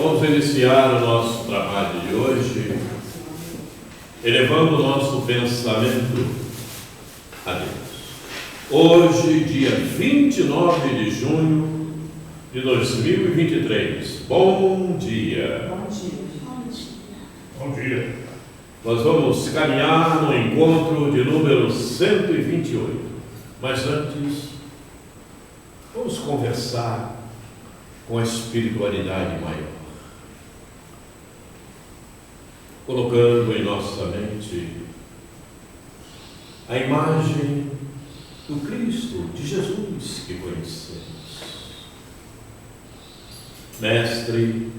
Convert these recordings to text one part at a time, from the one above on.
Vamos iniciar o nosso trabalho de hoje, elevando o nosso pensamento a Deus. Hoje, dia 29 de junho de 2023. Bom dia. Bom dia. Bom dia. Nós vamos caminhar no encontro de número 128. Mas antes, vamos conversar com a espiritualidade maior, colocando em nossa mente a imagem do Cristo, de Jesus que conhecemos. Mestre,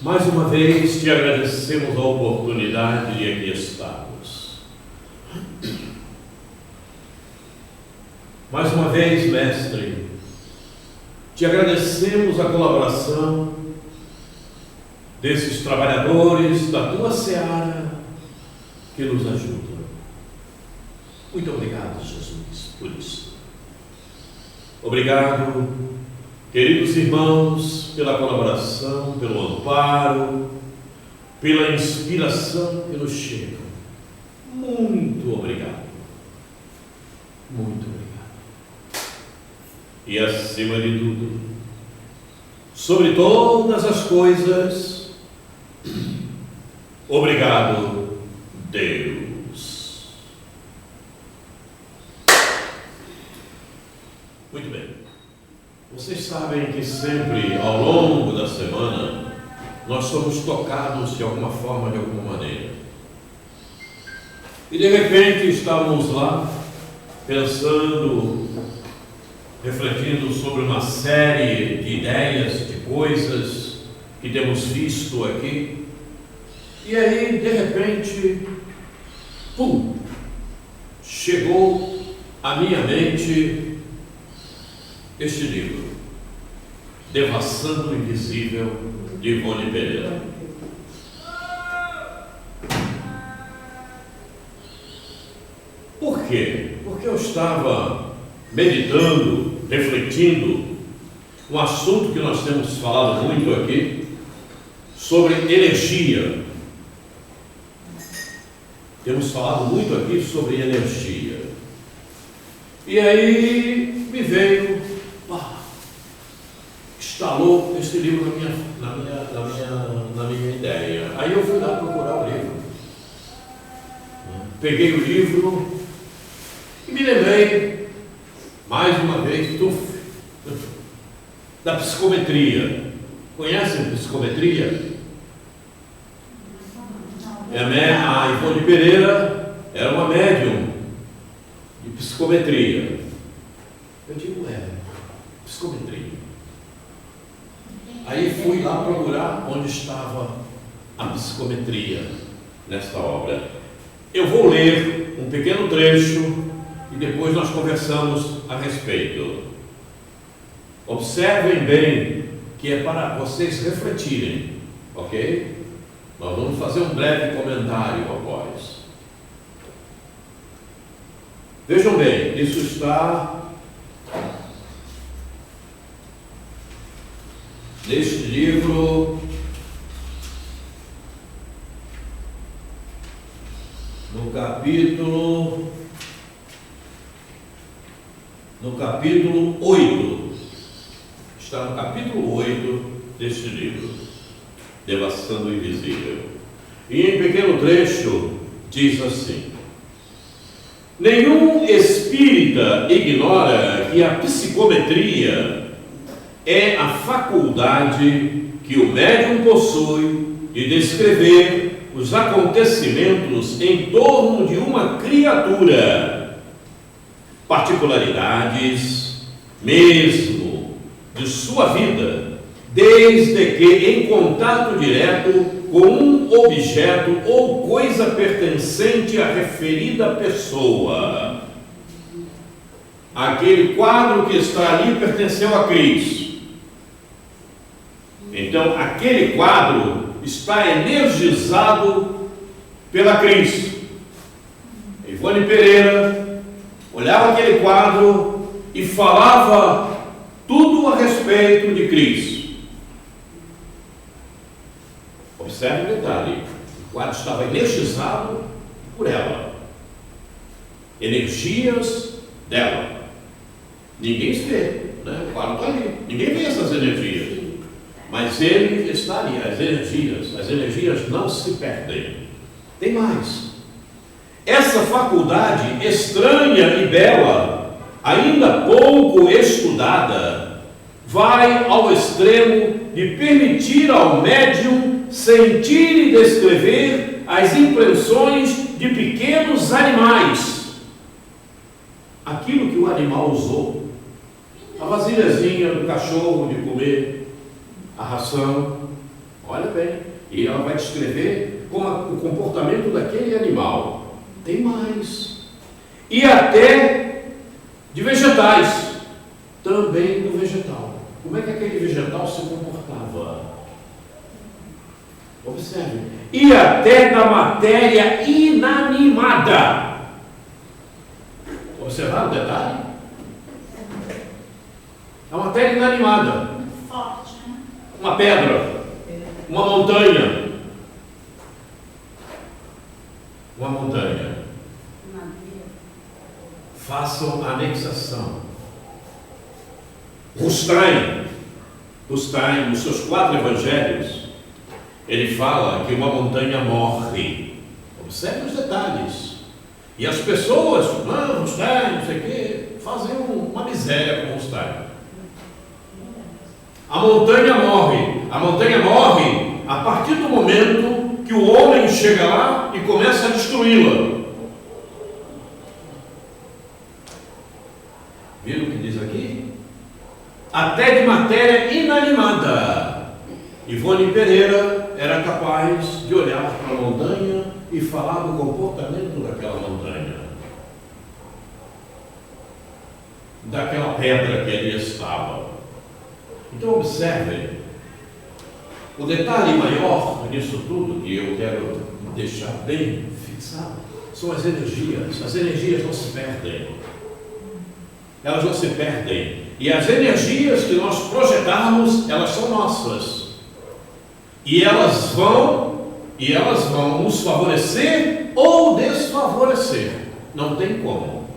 mais uma vez te agradecemos a oportunidade de aqui estarmos. Mais uma vez, Mestre, te agradecemos a colaboração desses trabalhadores da tua seara que nos ajudam. Muito obrigado, Jesus, por isso. Obrigado, queridos irmãos, pela colaboração, pelo amparo, pela inspiração que nos chega. Muito obrigado. Muito obrigado. E acima de tudo, sobre todas as coisas, obrigado, Deus. Muito bem. Vocês sabem que sempre, ao longo da semana, nós somos tocados de alguma forma, de alguma maneira. E de repente estamos lá, pensando, refletindo sobre uma série de ideias, de coisas que temos visto aqui. E aí, de repente, pum, chegou à minha mente este livro, Devassando o Invisível, de Ivone Pereira. Por quê? Porque eu estava meditando, refletindo um assunto que nós temos falado muito aqui, sobre energia. Temos falado muito aqui sobre energia. E aí me veio, instalou esse livro na minha ideia. Aí eu fui lá procurar o livro. Peguei o livro e me lembrei, mais uma vez, da psicometria. Conhecem psicometria? A Ivone Pereira era uma médium de psicometria. Eu digo, psicometria. Aí fui lá procurar onde estava a psicometria nesta obra. Eu vou ler um pequeno trecho e depois nós conversamos a respeito. Observem bem que é para vocês refletirem, ok? Nós vamos fazer um breve comentário após. Vejam bem, isso está neste livro, no capítulo 8, está no capítulo 8 deste livro, Devassando o Invisível. E em pequeno trecho diz assim: nenhum espírita ignora que a psicometria é a faculdade que o médium possui de descrever os acontecimentos em torno de uma criatura, particularidades mesmo de sua vida, desde que em contato direto com um objeto ou coisa pertencente à referida pessoa. Aquele quadro que está ali pertenceu a Cristo. Então, aquele quadro está energizado pela Cristo. Ivone Pereira olhava aquele quadro e falava tudo a respeito de Cristo. Observe o detalhe: o quadro estava energizado por ela, energias dela. Ninguém se vê, né? O quadro está ali, ninguém vê essas energias, mas ele está ali. As energias não se perdem. Tem mais: essa faculdade estranha e bela, ainda pouco estudada, vai ao extremo de permitir ao médium sentir e descrever as impressões de pequenos animais. Aquilo que o animal usou, a vasilhazinha do cachorro de comer, a ração, olha bem, e ela vai descrever o comportamento daquele animal. Tem mais. E até de vegetais, também do vegetal. Como é que aquele vegetal se comportava? Observe. E até da matéria inanimada. Observaram o detalhe? A matéria inanimada. Forte, né? Uma pedra, uma montanha. Uma montanha. Façam a anexação. Rustain, nos seus 4 evangelhos, ele fala que uma montanha morre. Observe os detalhes. E as pessoas, Rustain, não sei o quê, fazem uma miséria com Rustain. A montanha morre. A montanha morre a partir do momento que o homem chega lá e começa a destruí-la. Viram o que diz aqui? Até de matéria inanimada. Ivone Pereira era capaz de olhar para a montanha e falar do comportamento daquela montanha, daquela pedra que ali estava. Então observem, o detalhe maior nisso tudo que eu quero deixar bem fixado são as energias. As energias não se perdem. Elas não se perdem. E as energias que nós projetarmos, elas são nossas. E elas vão nos favorecer ou desfavorecer. Não tem como.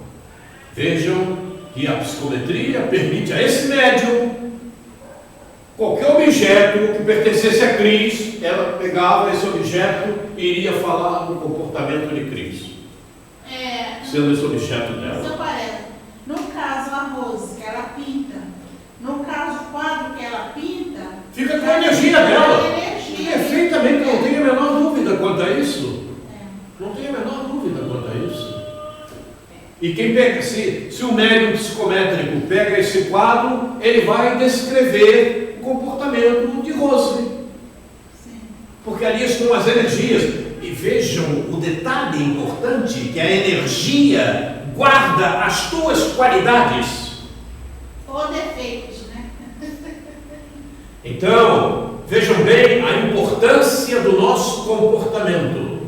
Vejam que a psicometria permite a esse médium, qualquer objeto que pertencesse a Cris, ela pegava esse objeto e iria falar do comportamento de Cris, sendo esse objeto dela. Seu Paré, no caso a Rose, que ela pinta, no caso o quadro que ela pinta, fica com a energia dela. Energia. Perfeitamente, não tenho a menor dúvida quanto a isso. Não tenho a menor dúvida quanto a isso. E quem pega, se o médium psicométrico pega esse quadro, ele vai descrever o comportamento de Rose. Sim. Porque ali estão as energias. E vejam o detalhe importante, que a energia guarda as tuas qualidades. Ou defeitos, né? Então, vejam bem a importância do nosso comportamento.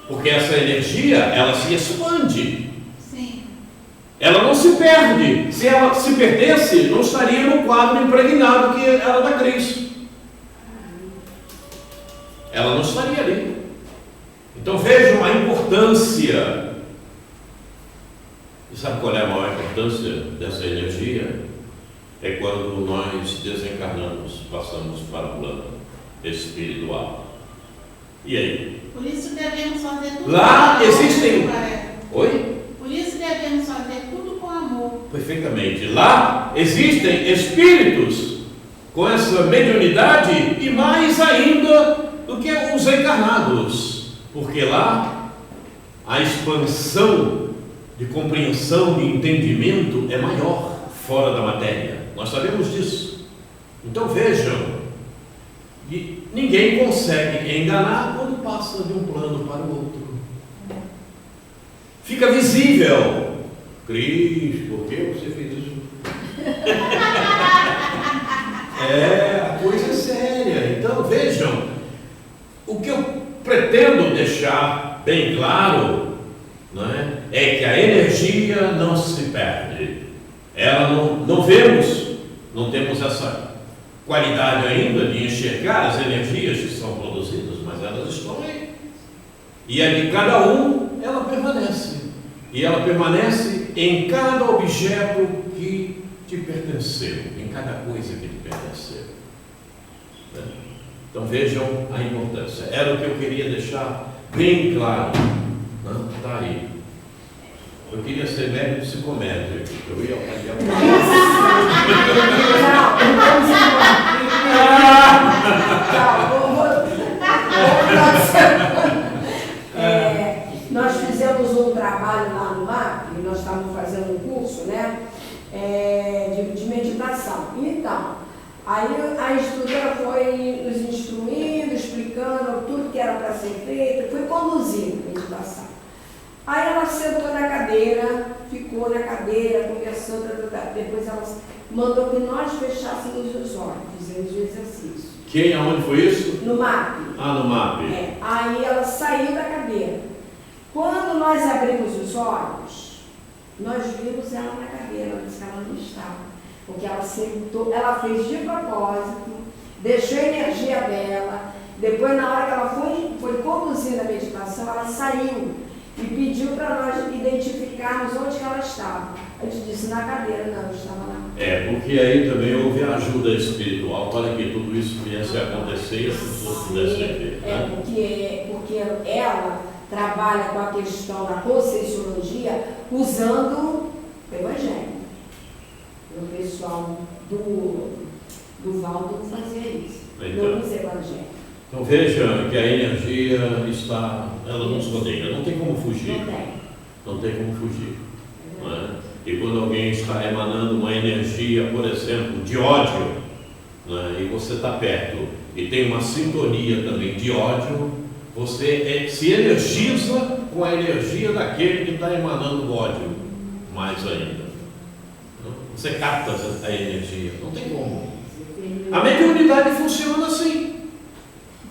Porque essa energia, ela se expande. Sim. Ela não se perde. Se ela se perdesse, não estaria no quadro impregnado que era da Cris. Ela não estaria ali. Então vejam a importância. E sabe qual é a maior importância dessa energia? É quando nós desencarnamos, passamos para o plano espiritual. E aí? Por isso devemos fazer tudo Lá com amor, existem. Oi? Por isso devemos fazer tudo com amor. Perfeitamente. Lá existem espíritos com essa mediunidade e mais ainda do que os encarnados. Porque lá a expansão de compreensão, de entendimento é maior fora da matéria. Nós sabemos disso. Então vejam, ninguém consegue enganar quando passa de um plano para o outro. Fica visível. Cris, por que você fez isso? A coisa é séria. Então vejam, o que eu pretendo deixar bem claro, não é que a energia não se perde. Ela não vemos, não temos qualidade ainda de enxergar as energias que são produzidas, mas elas estão aí. E a de cada um, ela permanece. E ela permanece em cada objeto que te pertenceu, em cada coisa que te pertenceu. Então vejam a importância. Era o que eu queria deixar bem claro. Está aí. Eu queria ser médico psicométrico. Eu ia avaliar nós fizemos um trabalho lá no MAP, nós estávamos fazendo um curso, né, de meditação. Então, aí a instrutora foi nos instruindo, explicando tudo que era para ser feito, foi conduzindo a meditação. Aí ela sentou na cadeira, ficou na cadeira, conversando, depois ela mandou que nós fechássemos os olhos, fizemos o exercício. Quem, aonde foi isso? No MAP. No MAP. Aí ela saiu da cadeira. Quando nós abrimos os olhos, nós vimos ela na cadeira, mas ela não estava. Porque ela sentou, ela fez de propósito, deixou a energia dela, depois na hora que ela foi conduzindo a meditação, ela saiu e pediu para nós identificarmos onde que ela estava. A gente disse, na cadeira, não, estava lá. Porque aí também houve a ajuda espiritual para que tudo isso viesse a acontecer e as pessoas pudessem ver. Porque ela trabalha com a questão da conscienciologia usando o Evangelho. O pessoal do Valdo não fazia isso. Então, não usa Evangelho. Então veja que a energia ela nos rodeia, não tem como fugir. Não tem como fugir. Não é? E quando alguém está emanando uma energia, por exemplo, de ódio, né, e você está perto e tem uma sintonia também de ódio, você se energiza com a energia daquele que está emanando ódio, mais ainda. Você capta a energia, não tem como. A mediunidade funciona assim.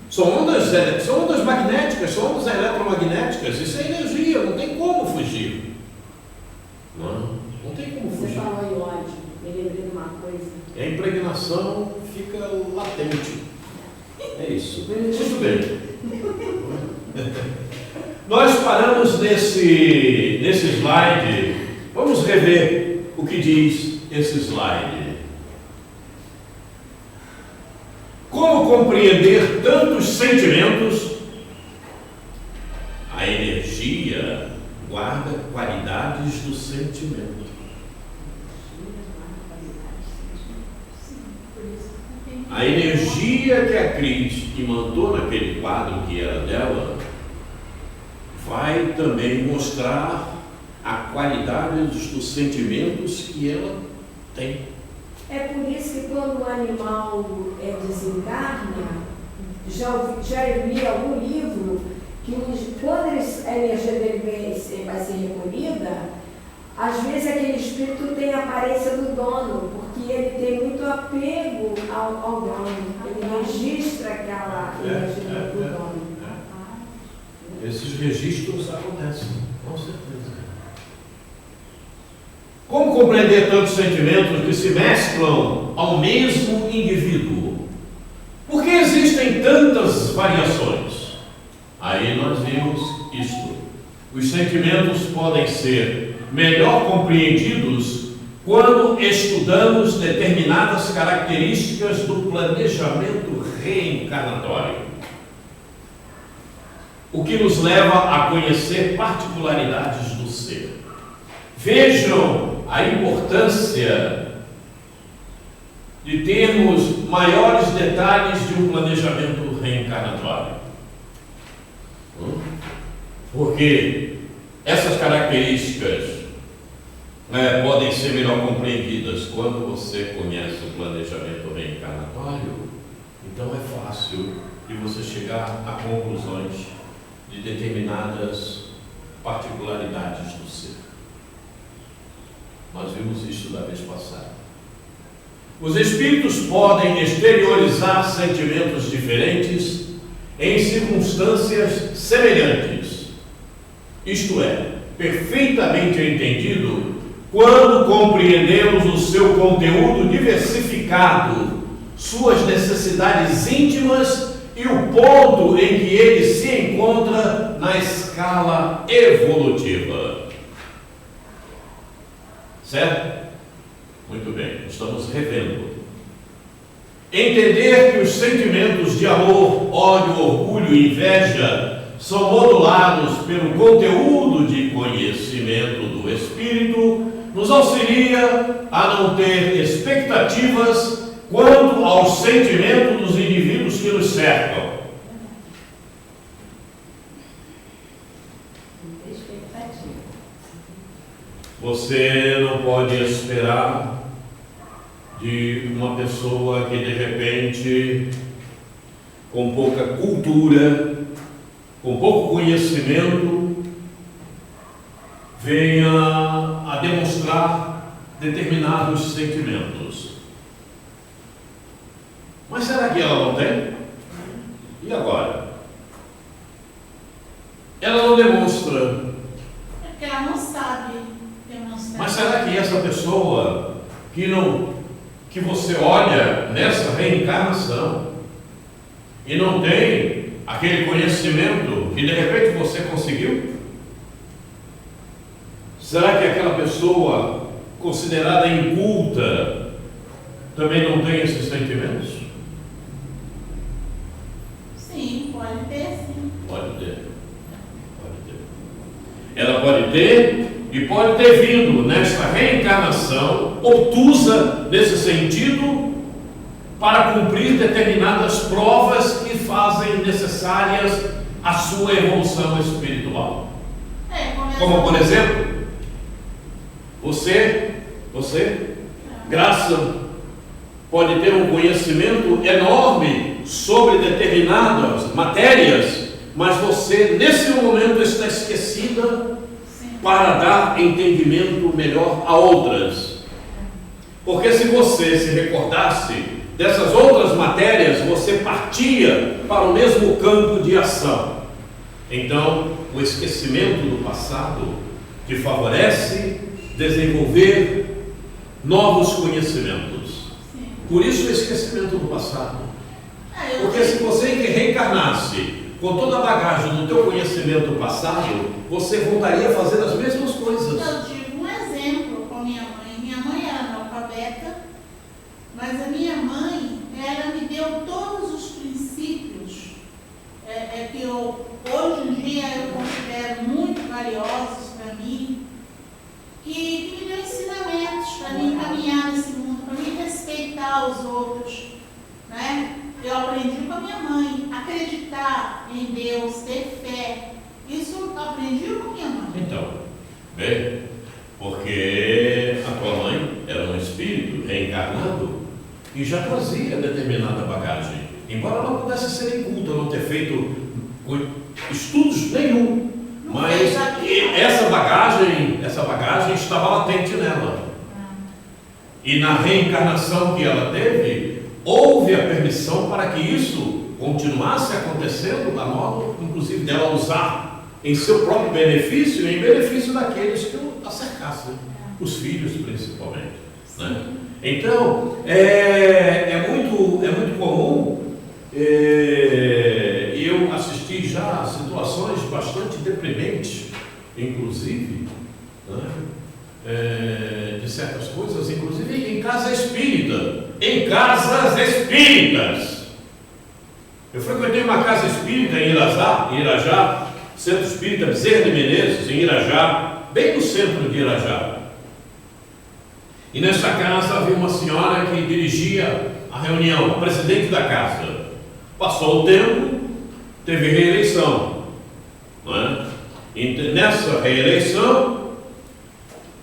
São ondas magnéticas, são ondas eletromagnéticas, isso é energia, não tem como fugir. Não tem como fugir. Você falou em ódio, me lembrei de uma coisa. A impregnação fica latente. É isso. Muito bem. Nós paramos nesse slide. Vamos rever o que diz esse slide. Como compreender tantos sentimentos? A energia guarda qualidades do sentimento. A energia que a Cris mandou naquele quadro que era dela vai também mostrar a qualidade dos sentimentos que ela tem. É por isso que quando o animal desencarna, já li algum livro que quando a energia dele vai ser recolhida, às vezes aquele espírito tem a aparência do dono, porque ele tem muito apego ao dono, ele registra aquela energia do dono. Esses registros acontecem, com certeza. Como compreender tantos sentimentos que se mesclam ao mesmo indivíduo? Por que existem tantas variações? Aí nós vimos isto. Os sentimentos podem ser melhor compreendidos quando estudamos determinadas características do planejamento reencarnatório, o que nos leva a conhecer particularidades do ser. Vejam a importância de termos maiores detalhes de um planejamento reencarnatório. Porque essas características podem ser melhor compreendidas quando você conhece o planejamento reencarnatório. Então é fácil de você chegar a conclusões de determinadas particularidades do ser. Nós vimos isso da vez passada. Os espíritos podem exteriorizar sentimentos diferentes em circunstâncias semelhantes. Isto é, perfeitamente entendido quando compreendemos o seu conteúdo diversificado suas necessidades íntimas e o ponto em que ele se encontra na escala evolutiva. Certo? Muito bem, estamos revendo. Entender que os sentimentos de amor, ódio, orgulho e inveja são modulados pelo conteúdo de conhecimento do espírito nos auxilia a não ter expectativas quanto ao sentimento dos indivíduos que nos cercam. Você não pode esperar de uma pessoa que de repente, com pouca cultura, com pouco conhecimento, venha a demonstrar determinados sentimentos. Mas será que ela não tem? E agora? Ela não demonstra. É porque ela não sabe demonstrar. Mas será que essa pessoa que você olha nessa reencarnação e não tem aquele conhecimento que de repente você conseguiu? Será que aquela pessoa considerada inculta também não tem esses sentimentos? Sim, pode ter, sim. Pode ter. Pode ter. Ela pode ter e pode ter vindo nesta reencarnação obtusa nesse sentido para cumprir determinadas provas que fazem necessárias a sua evolução espiritual. Como por exemplo, você, Graça, pode ter um conhecimento enorme sobre determinadas matérias, mas você nesse momento está esquecida para dar entendimento melhor a outras. Porque se você se recordasse dessas outras matérias, você partia para o mesmo campo de ação. Então, o esquecimento do passado te favorece desenvolver novos conhecimentos. Por isso o esquecimento do passado. Porque se você reencarnasse com toda a bagagem do teu conhecimento passado, você voltaria a fazer as mesmas coisas. Eu tive um exemplo com minha mãe. Minha mãe era analfabeta, mas a minha mãe, ela me deu todos os princípios que eu, hoje em dia, eu considero muito valiosos para mim, que me deu ensinamentos para mim caminhar nesse mundo, para mim respeitar os outros, né? Eu aprendi com a minha mãe, acreditar em Deus, ter fé. Isso eu aprendi com a minha mãe. Então, bem, porque a tua mãe era um espírito reencarnado e já trazia determinada bagagem. Embora ela pudesse ser inculta, não ter feito estudos nenhum, mas essa bagagem estava latente nela. E na reencarnação que ela teve, houve a permissão para que isso continuasse acontecendo, a modo, inclusive, dela usar em seu próprio benefício e em benefício daqueles que a cercassem, os filhos principalmente. Né? Então, é muito comum, eu assisti já a situações bastante deprimentes, inclusive, né? De certas coisas, inclusive em casa espírita. Em casas espíritas. Eu frequentei uma casa espírita em Irajá, Centro Espírita Bezerra de Menezes, em Irajá, bem no centro de Irajá. E nessa casa havia uma senhora que dirigia a reunião, a presidente da casa. Passou o tempo, teve reeleição. Não é? E nessa reeleição,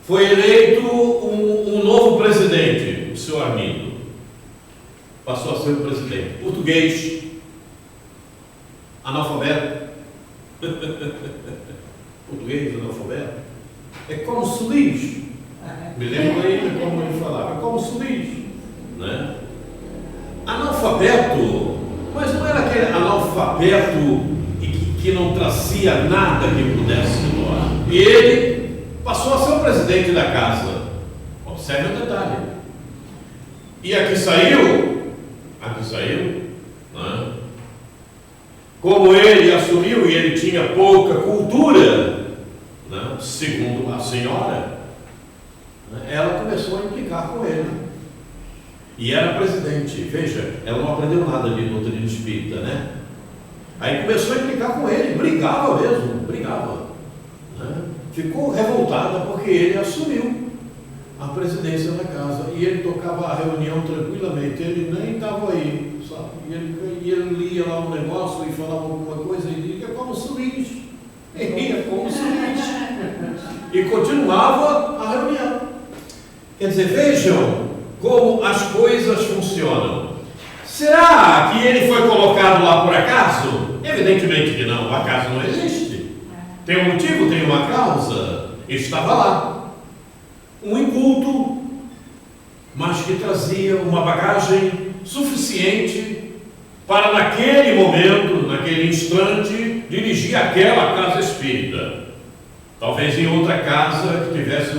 foi eleito um novo presidente, o senhor Armindo. Passou a ser o presidente. Português, analfabeto. Português, analfabeto. É como Solis. Me lembro ainda como ele falava. É como Solis. Né? Analfabeto, mas não era aquele analfabeto que não trazia nada que pudesse doar. E ele passou a ser o presidente da casa. Observe o detalhe. E aqui saiu Abisail, né? Como ele assumiu e ele tinha pouca cultura, né? Segundo a senhora, né? Ela começou a implicar com ele. E era presidente. Veja, ela não aprendeu nada de doutrina espírita, né? Aí começou a implicar com ele, brigava mesmo, brigava, né? Ficou revoltada porque ele assumiu a presidência da casa e ele tocava a reunião tranquilamente, ele nem estava aí, sabe? E ele lia lá um negócio e falava alguma coisa e dizia como Suínos, ia como Suínos, e continuava a reunião. Quer dizer, vejam como as coisas funcionam. Será que ele foi colocado lá por acaso? Evidentemente que não, o acaso não existe. Tem um motivo, tem uma causa. Ele estava lá. Um inculto, mas que trazia uma bagagem suficiente para naquele momento, naquele instante, dirigir aquela casa espírita. Talvez em outra casa que tivesse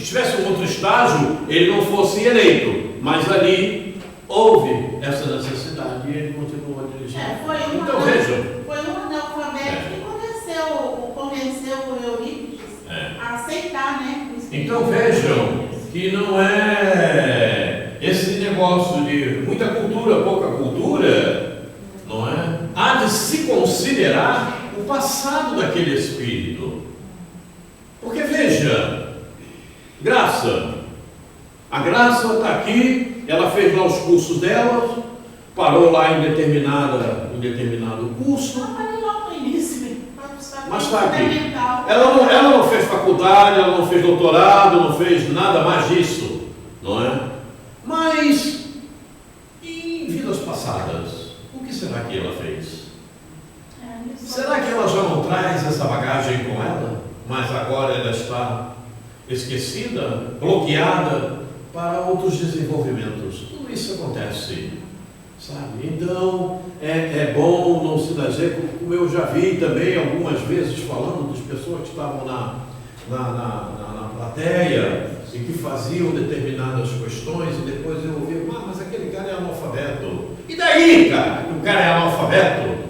estivesse um outro estágio, ele não fosse eleito, mas ali houve essa necessidade e ele continuou a dirigir. Então vejam. Foi um analfabeto que convenceu o Eurípides a aceitar, né? Então vejam que não é esse negócio de muita cultura, pouca cultura, não é? Há de se considerar o passado daquele espírito. Porque veja, Graça, a Graça está aqui, ela fez lá os cursos dela, parou lá em determinado curso. Mas está aqui. Ela não fez faculdade, ela não fez doutorado, não fez nada mais disso, não é? Mas, em vidas passadas, o que será que ela fez? Será que ela já não traz essa bagagem com ela? Mas agora ela está esquecida, bloqueada para outros desenvolvimentos. Tudo isso acontece, sabe? Então, é bom não se dizer, como eu já vi também algumas vezes falando das pessoas que estavam na plateia e que faziam determinadas questões e depois eu ouvi, mas aquele cara é analfabeto. E daí, cara, que o cara é analfabeto?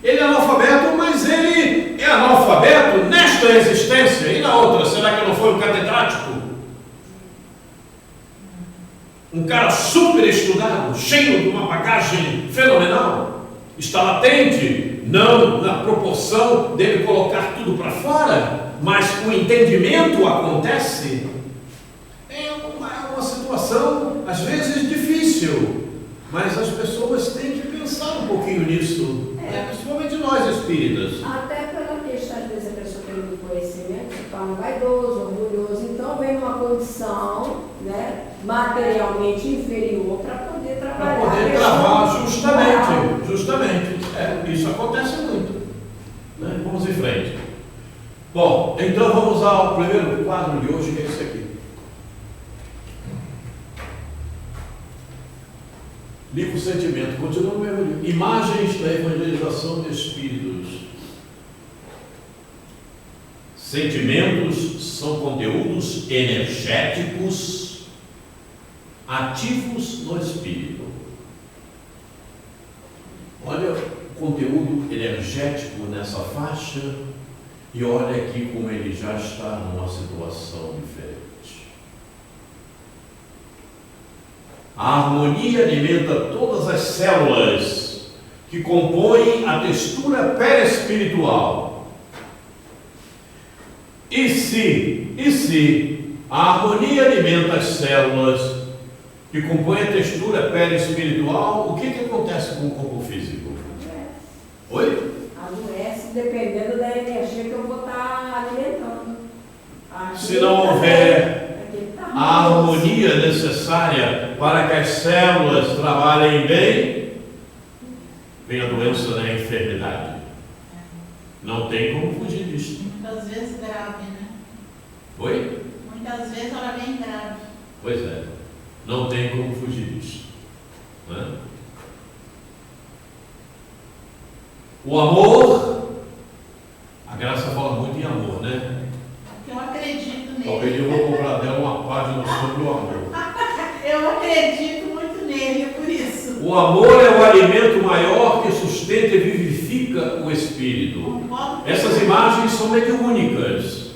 Ele é analfabeto, mas ele é analfabeto nesta existência e na outra. Será que não foi um catedrático? Um cara super estudado, cheio de uma bagagem fenomenal? Está latente, não na proporção dele colocar tudo para fora, mas o entendimento acontece. É uma situação, às vezes, difícil, mas as pessoas têm que pensar um pouquinho nisso. Principalmente nós espíritas. Até pela questão, às vezes a pessoa tem um conhecimento, se torna vaidoso, orgulhoso, então vem uma condição, né, materialmente inferior para poder trabalhar. Para poder trabalhar, justamente. Isso acontece muito. Né? Vamos em frente. Bom, então vamos ao primeiro quadro de hoje, que é esse aqui. Livro Sentimento, continua no mesmo livro. Imagens da evangelização de espíritos. Sentimentos são conteúdos energéticos ativos no espírito. Olha o conteúdo energético nessa faixa e olha aqui como ele já está numa situação diferente. A harmonia alimenta todas as células que compõem a textura perispiritual. E se a harmonia alimenta as células que compõem a textura perispiritual, o que acontece com o corpo físico? Oi? Adoece dependendo da energia que eu vou estar alimentando. Se não houver a harmonia necessária para que as células trabalhem bem, vem a doença da enfermidade. Não tem como fugir disso. Muitas vezes grave, né? Oi? Muitas vezes ela vem grave. Pois é. Não tem como fugir disso. Né? O amor, a Graça fala muito em amor, né? Porque eu acredito nele. Talvez eu vou comprar dela uma página sobre Eu acredito muito nele, é por isso. O amor é o alimento maior que sustenta e vivifica o espírito. Concordo. Essas imagens são mediúnicas,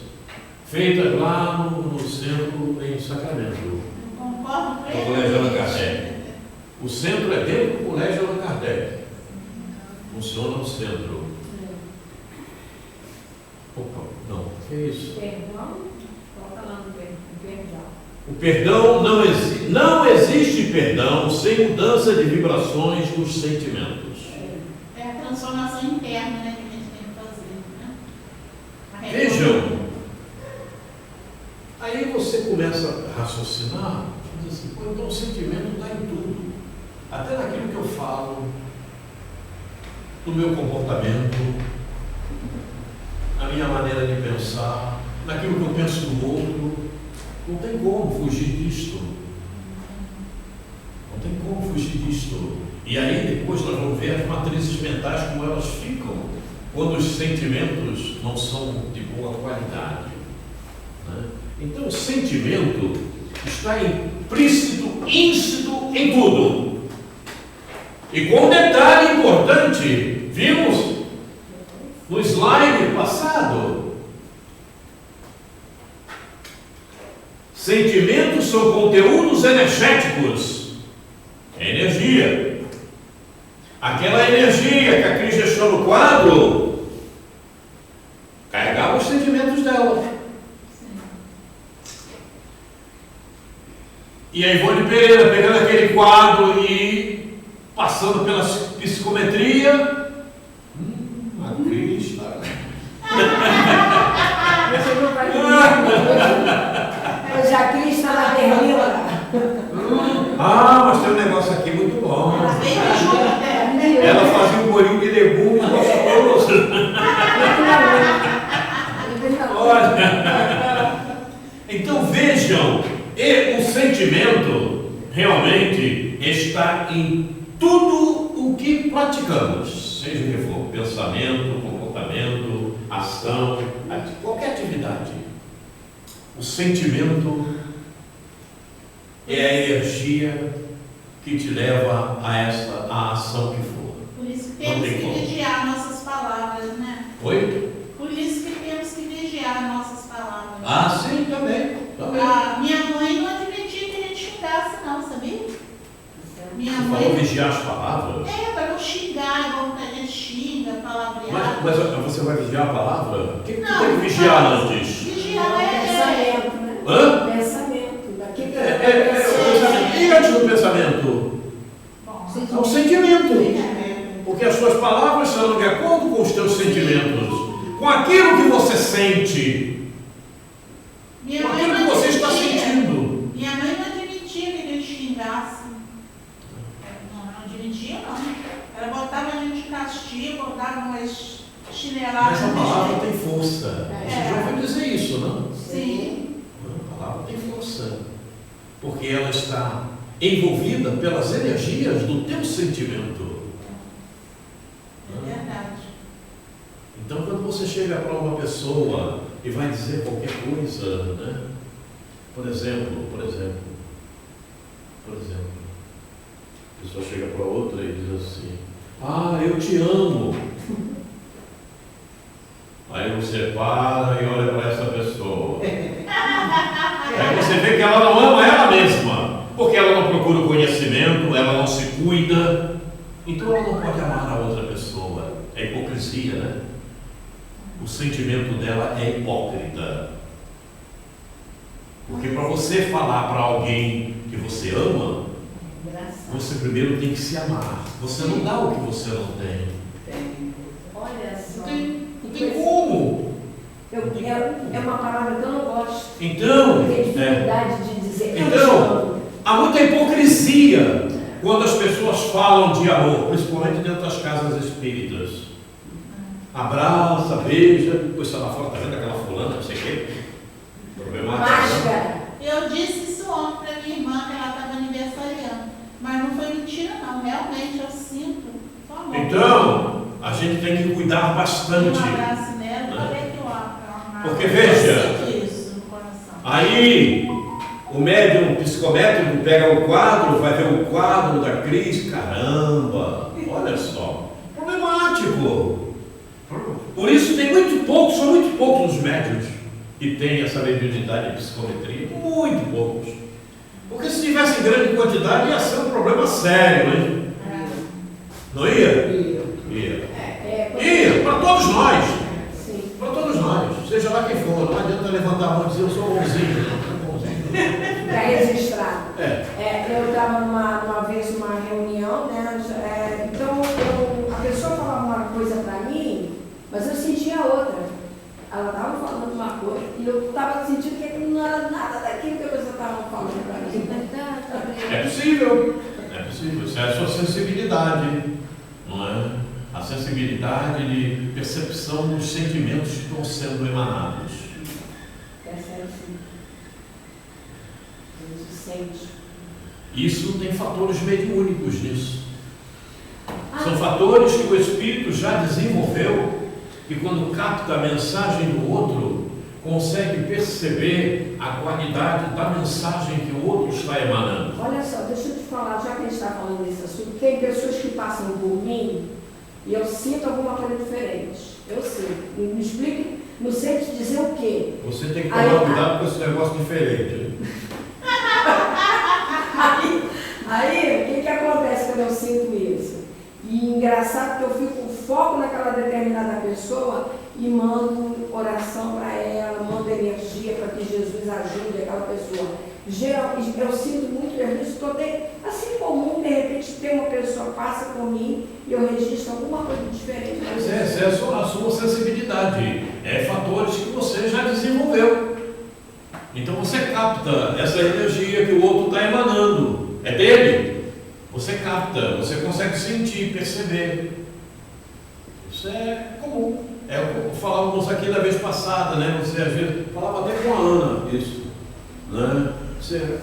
feitas lá no centro em Sacramento, Concordo no Colégio Allan plenamente. Kardec. O centro é dentro do Colégio Allan Kardec. Funciona no centro. Opa, não, que é isso? Perdão, coloca lá no perdão. O perdão não existe perdão sem mudança de vibrações dos sentimentos. É a transformação interna, né, que a gente tem que fazer, né? A Vejam, aí você começa a raciocinar, diz assim, pô, então o sentimento está em tudo, até naquilo que eu falo, no meu comportamento, na minha maneira de pensar, naquilo que eu penso do outro. Não tem como fugir disto. Não tem como fugir disto. E aí depois nós vamos ver as matrizes mentais como elas ficam quando os sentimentos não são de boa qualidade, né? Então o sentimento está implícito, íncito em tudo. E com um detalhe importante, vimos no slide passado, sentimentos são conteúdos energéticos, é energia. Aquela energia que a Cris deixou no quadro carregava os sentimentos dela. E a Ivone Pereira pegando aquele quadro e passando pela psicometria, a Cris está. Você não vai eu já quis estar na berlinda. Mas tem um negócio aqui muito bom. Ela veio junto, né? Ela fazia um bolinho de legumes gostoso. Olha. Então vejam, o sentimento realmente está em tudo o que praticamos, seja o que for, pensamento, comportamento, ação, qualquer atividade. O sentimento é a energia que te leva a ação que for. Por isso que Não temos tem que como. vigiar nossas palavras, né? Oi? Por isso que temos que vigiar nossas palavras. Ah, sim, também. A minha mãe não admitia que a gente xingasse, não, sabia? Minha Você falou mãe. vigiar as palavras? Para não xingar, igual a gente xinga, palavrear. Mas você vai vigiar a palavra? O que Não, tem que vigiar não. antes? Vigiar é. Pensamento, né? Hã? Pensamento. Daqui O pensamento. E antes do pensamento? Bom, É o sentimento. Porque as suas palavras serão de acordo com os teus sentimentos, com aquilo que você sente, minha com mãe aquilo que não você está admitia. sentindo. Minha mãe não admitia que a gente xingasse. Não admitia, não. Ela botava a gente de castigo, dava umas chineladas. Mas a palavra no tem força. Você já vai dizer isso, não? Sim. A palavra tem força, porque ela está envolvida pelas energias do teu sentimento. É verdade. Então, quando você chega para uma pessoa e vai dizer qualquer coisa, né? Por exemplo, a pessoa chega para outra e diz assim: eu te amo. Aí você para e olha para essa pessoa. Aí você vê que ela não ama ela mesma, porque ela não procura o conhecimento, ela não se cuida. Então ela não pode amar a outra pessoa. É hipocrisia, né? O sentimento dela é hipócrita. Porque para você falar para alguém que você ama, você primeiro tem que se amar. Você não dá o que você não tem. Olha só. Não tem como. É uma palavra que eu não gosto. Então, Eu tenho dificuldade de dizer. Eu te então amo. há muita hipocrisia quando as pessoas falam de amor, principalmente dentro das casas espíritas. Abraça, beija, depois sai lá fora, tá vendo aquela fulana, não sei o quê. Problemática. Máscara. Eu disse isso ontem para minha irmã, que ela estava aniversariando. Mas não foi mentira, não. Realmente eu sinto. Só amor. Então, a gente tem que cuidar bastante. Um abraço nela, falei que eu amo. Porque veja, Eu sinto isso no coração. aí o médium psicométrico pega o quadro, vai ver o quadro da Cris, caramba, olha só, problemático. Por isso tem muito poucos, são muito poucos os médios que têm essa mediunidade de psicometria, muito poucos. Porque se tivesse em grande quantidade ia ser um problema sério, hein? Não ia? Ia, para todos nós. Para todos nós, seja lá quem for, não adianta levantar a mão e dizer eu sou bonzinho. Está registrado. Eu estava uma vez numa reunião, né? Então a pessoa falava uma coisa para mim, mas eu sentia outra. Ela estava falando uma coisa e eu estava sentindo que aquilo não era nada daquilo que a pessoa estava falando para mim. É possível, isso é a sua sensibilidade, não é? A sensibilidade de percepção dos sentimentos que estão sendo emanados. Isso tem fatores mediúnicos nisso. São fatores que o espírito já desenvolveu e quando capta a mensagem do outro, consegue perceber a qualidade da mensagem que o outro está emanando. Olha só, deixa eu te falar, já que a gente está falando desse assunto, tem pessoas que passam por mim e eu sinto alguma coisa diferente. Eu sinto. Me explique, não sei te dizer o quê. Você tem que tomar cuidado com esse negócio diferente. Aí, o que acontece quando eu sinto isso? E engraçado que eu fico com foco naquela determinada pessoa e mando oração para ela, mando energia para que Jesus ajude aquela pessoa. Eu sinto muito isso, assim comum, de repente tem uma pessoa que passa por mim e eu registro alguma coisa diferente. Mas essa é a sua sensibilidade, fatores que você já desenvolveu. Então você capta essa energia que o outro está emanando, é dele. Você capta, você consegue sentir, perceber. Isso é comum. É o que falávamos aqui da vez passada, né? Você às vezes falava até com a Ana isso, né? Você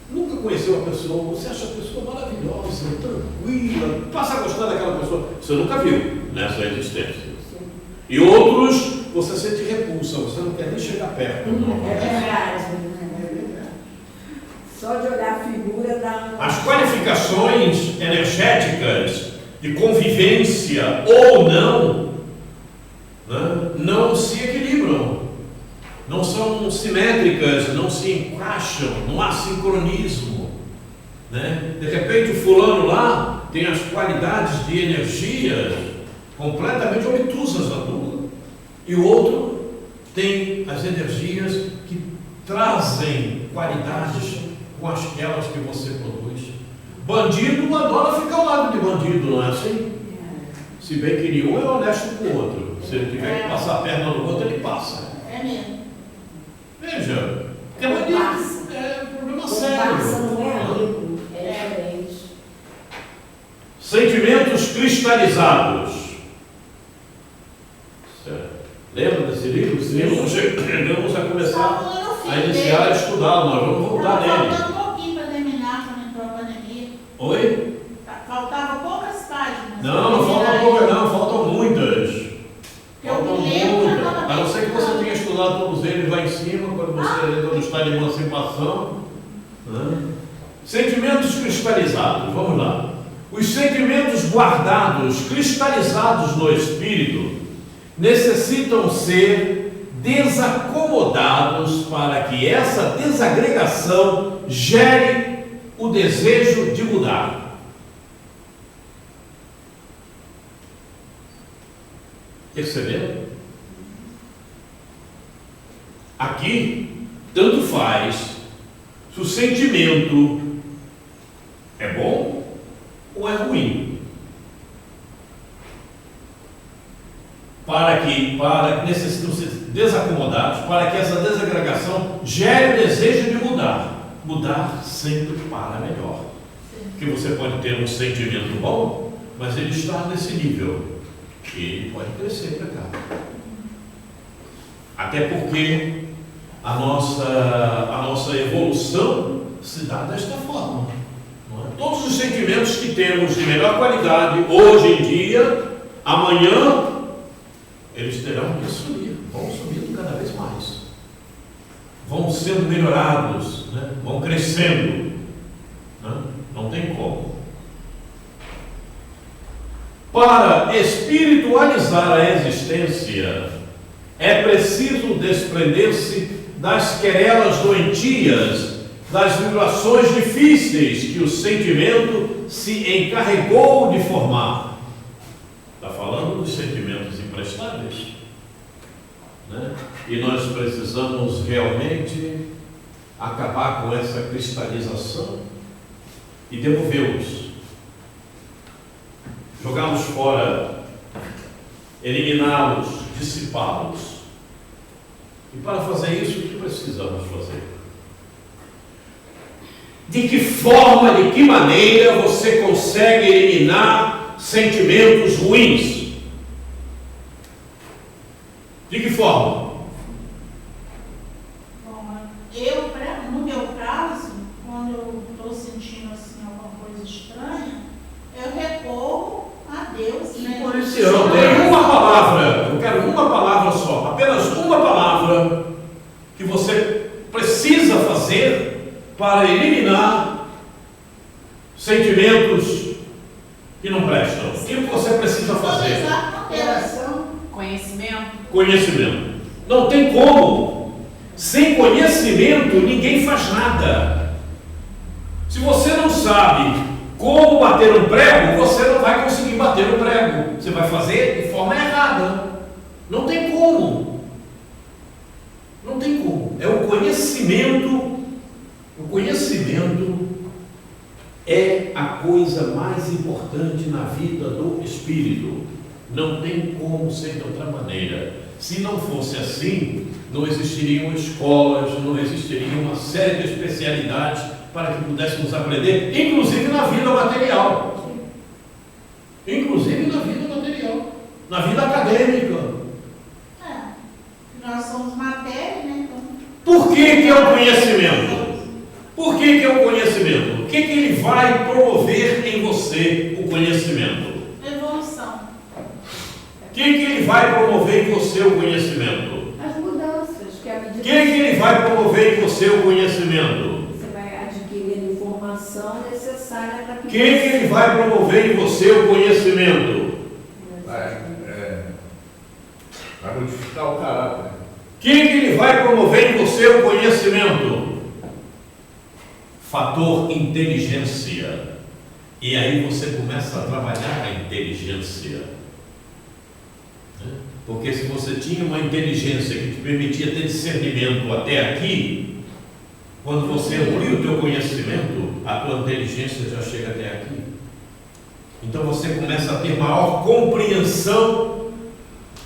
nunca conheceu a pessoa, você acha a pessoa maravilhosa, tranquila, passa a gostar daquela pessoa. Você nunca viu nessa existência. E outros você sente repulsa, você não quer nem chegar perto. É verdade. Só de olhar a figura da... As qualificações energéticas de convivência ou não, né, não se equilibram, não são simétricas, não se encaixam, não há sincronismo, né? De repente o fulano lá tem as qualidades de energia completamente obtusas na tua, e o outro tem as energias que trazem qualidades com aquelas que você produz. Bandido adora ficar ao lado de bandido, não é assim? Se bem que nenhum é honesto com o outro. Se ele tiver que passar a perna no outro, ele passa. É mesmo. Veja, porque bandido é um problema sério. Passa não é amigo, é diferente. Sentimentos cristalizados. Lembra desse livro? Esse livro nós chegamos a começar a iniciar a estudá-lo. Nós vamos voltar nele. Faltava um pouquinho para terminar quando entrou a pandemia. Oi? Faltava poucas páginas. Não faltam poucas não, faltam muitas. Eu me lembro. A não ser que você tenha estudado todos eles lá em cima, quando está de emancipação. Sentimentos cristalizados, vamos lá. Os sentimentos guardados, cristalizados no espírito, necessitam ser desacomodados para que essa desagregação gere o desejo de mudar. Perceberam? Aqui, tanto faz se o sentimento é bom ou é ruim. Para que necessitam ser desacomodados, para que essa desagregação gere o desejo de mudar. Mudar sempre para melhor. Porque você pode ter um sentimento bom, mas ele está nesse nível. E ele pode crescer para cá. Até porque a nossa evolução se dá desta forma. Não é? Todos os sentimentos que temos de melhor qualidade hoje em dia, amanhã, eles terão que subir, vão subindo cada vez mais, vão sendo melhorados, né? Vão crescendo. Para espiritualizar a existência, é preciso desprender-se das querelas doentias, das vibrações difíceis que o sentimento se encarregou de formar. Está falando dos sentimentos imprestáveis, né? E nós precisamos realmente acabar com essa cristalização e devolvê-los, jogá-los fora, eliminá-los, dissipá-los. E para fazer isso, o que precisamos fazer? De que forma, de que maneira você consegue eliminar sentimentos ruins? De que forma? No meu caso, quando eu estou sentindo assim alguma coisa estranha, eu recorro a Deus, né? Por isso, eu tenho uma palavra, eu quero uma palavra só, apenas uma palavra que você precisa fazer para eliminar sentimentos que não prestam. O que você precisa fazer? Oração. Conhecimento. Não tem como. Sem conhecimento, ninguém faz nada. Se você não sabe como bater um prego, você não vai conseguir bater um prego. Você vai fazer de forma errada. Não tem como. Não tem como. É o conhecimento. O conhecimento é a coisa mais importante na vida do espírito. Não tem como ser de outra maneira. Se não fosse assim, não existiriam escolas, não existiria uma série de especialidades para que pudéssemos aprender, inclusive na vida material. Inclusive na vida material. Na vida acadêmica. Nós somos matéria, né? Então... Por que é o conhecimento? Por que é o conhecimento? O que ele vai promover em você, o conhecimento? Evolução. O que ele vai promover em você, o conhecimento? As mudanças, que à medida O que ele vai promover em você, o conhecimento? você vai adquirindo informação necessária para que... O que ele vai promover em você, o conhecimento? Vai modificar o caráter. O que ele vai promover em você, o conhecimento? Fator inteligência. E aí você começa a trabalhar a inteligência. Porque se você tinha uma inteligência que te permitia ter discernimento até aqui, quando você amplia o teu conhecimento, a tua inteligência já chega até aqui. Então você começa a ter maior compreensão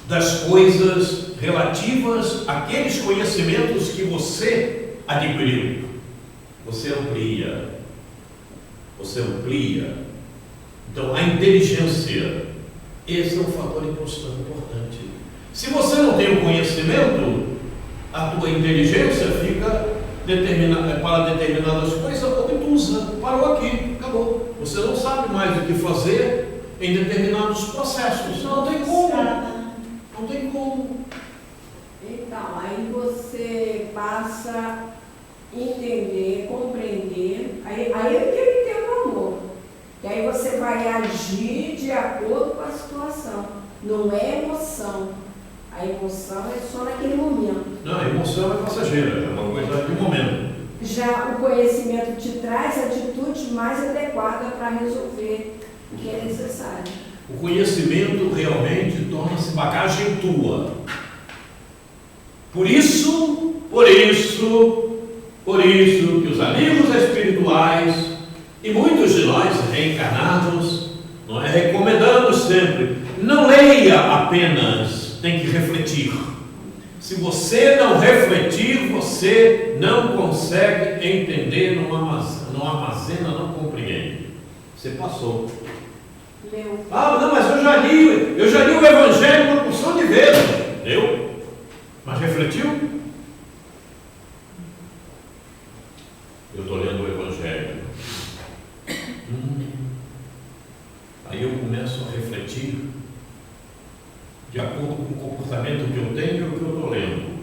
das coisas relativas àqueles conhecimentos que você adquiriu. Você amplia. Você amplia. Então a inteligência, esse é um fator importante. Se você não tem o conhecimento, a tua inteligência fica para determinadas coisas obtusa. Parou aqui, acabou. Você não sabe mais o que fazer em determinados processos. Não tem como. Não tem como. Então, aí você passa a entender, compreender, aí é que ele tem o amor. E aí você vai agir de acordo com a situação. Não é emoção. A emoção é só naquele momento. Não, a emoção é passageira, é uma coisa de momento. Já o conhecimento te traz atitudes mais adequadas para resolver o que é necessário. O conhecimento realmente torna-se bagagem tua. Por isso que os amigos espirituais e muitos de nós reencarnados, não é, recomendamos sempre, não leia apenas, tem que refletir. Se você não refletir, você não consegue entender, não armazena, não compreende. Você passou. Leu. Ah, não, mas eu já li o Evangelho uma porção de vezes. Leu? Mas refletiu? Eu estou lendo o Evangelho. Aí eu começo a refletir de acordo com o comportamento que eu tenho e o que eu estou lendo.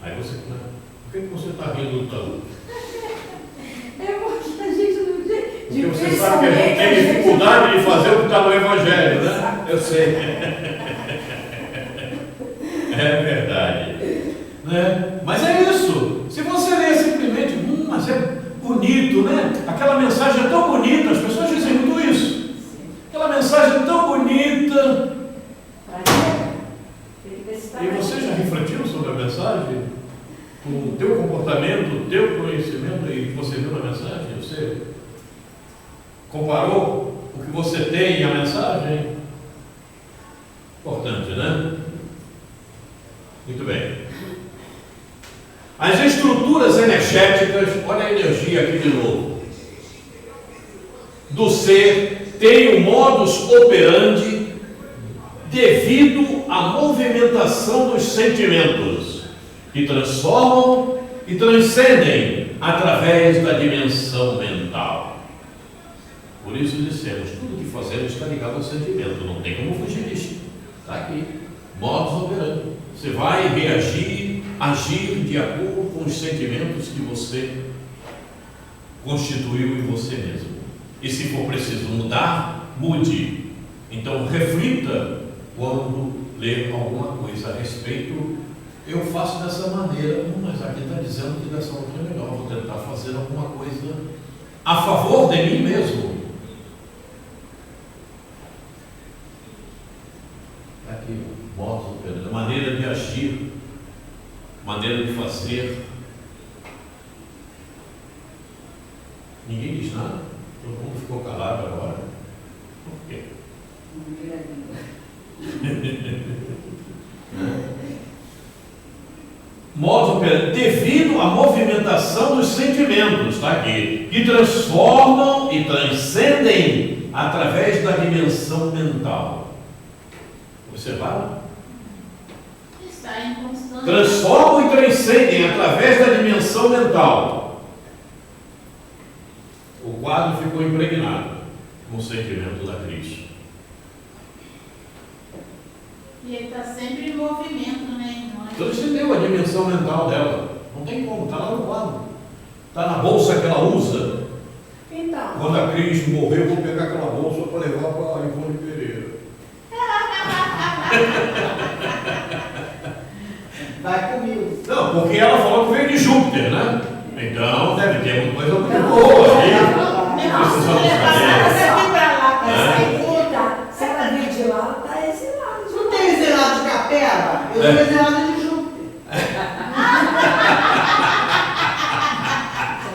Aí você começa. Por que você está rindo tanto? É porque a gente, de Porque você sabe que a gente tem dificuldade de fazer o que está no Evangelho, né? Eu sei. É verdade. Né? Mas é isso. Se você ler simplesmente, mas é bonito, né? Aquela mensagem é tão bonita, as pessoas dizem muito isso. Aquela mensagem é tão bonita. E você já refletiu sobre a mensagem? Com o teu comportamento, o teu conhecimento e o que você viu na mensagem? Você comparou o que você tem e a mensagem? Importante, né? Muito bem. As estruturas energéticas, olha a energia aqui de novo, do ser tem um modus operandi devido à movimentação dos sentimentos, que transformam e transcendem através da dimensão mental. Por isso dissemos, tudo que fazemos está ligado ao sentimento, não tem como fugir disso. Está aqui, modus operandi. Você vai reagir, agir de acordo com os sentimentos que você constituiu em você mesmo. E se for preciso mudar, mude. Então reflita quando ler alguma coisa a respeito. Eu faço dessa maneira, mas aqui está dizendo que dessa outra é melhor, vou tentar fazer alguma coisa a favor de mim mesmo. Aqui, modus operandi, maneira de agir, maneira de fazer. Ninguém diz nada, todo mundo ficou calado agora. Por quê? Modus operandi, devido à movimentação dos sentimentos, está aqui, que transformam e transcendem através da dimensão mental. Observaram? Está em constante. Transformam e transcendem através da dimensão mental. O quadro ficou impregnado com o sentimento da Cristo. E ele está sempre em movimento, né, irmão? Então você entendeu a dimensão mental dela. Não tem como, está lá no quadro. Está na bolsa que ela usa. Então. Quando a Cris morrer, eu vou pegar aquela bolsa para levar para a Ivone Pereira. Vai comigo. Não, porque ela falou que veio de Júpiter, né? Então deve ter uma coisa muito boa aí. Nossa, daqui para lá, para sair. Se ela vir de lá, ela está exilada. Não tem exilado de Capela? Eu sou exilado de Júpiter.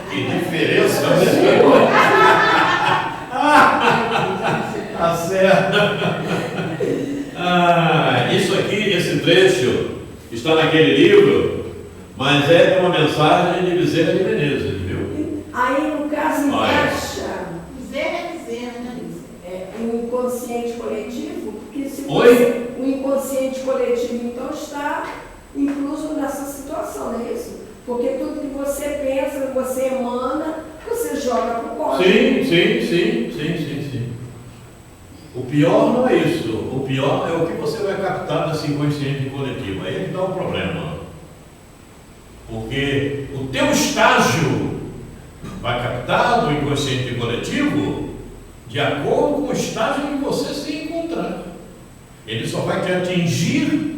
Que diferença, né? Tá certo. Isso aqui, esse trecho, está naquele livro, mas é uma mensagem de Bezerra de Menezes, viu? Aí, no caso, encaixa Bezerra, né? o inconsciente coletivo, porque se Oi? o inconsciente coletivo, então, está incluso nessa situação, não é isso? Porque tudo que você pensa, você emana, você joga para o código. Sim. O pior não é isso. O pior é o que você vai captar desse inconsciente coletivo. Aí é que dá o problema. Porque o teu estágio vai captar do inconsciente coletivo de acordo com o estágio em que você se encontrar. Ele só vai te atingir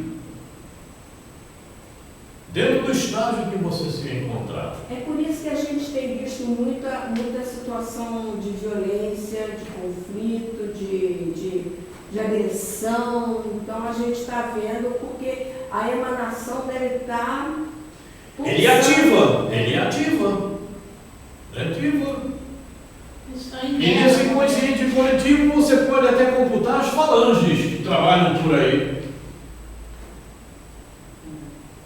dentro do estágio que você se encontrar. É por isso que a gente tem visto muita situação de violência, de conflito, de agressão. Então a gente está vendo porque a emanação deve estar... Ele ativa. E nesse inconsciente coletivo você pode até computar as falanges que trabalham por aí.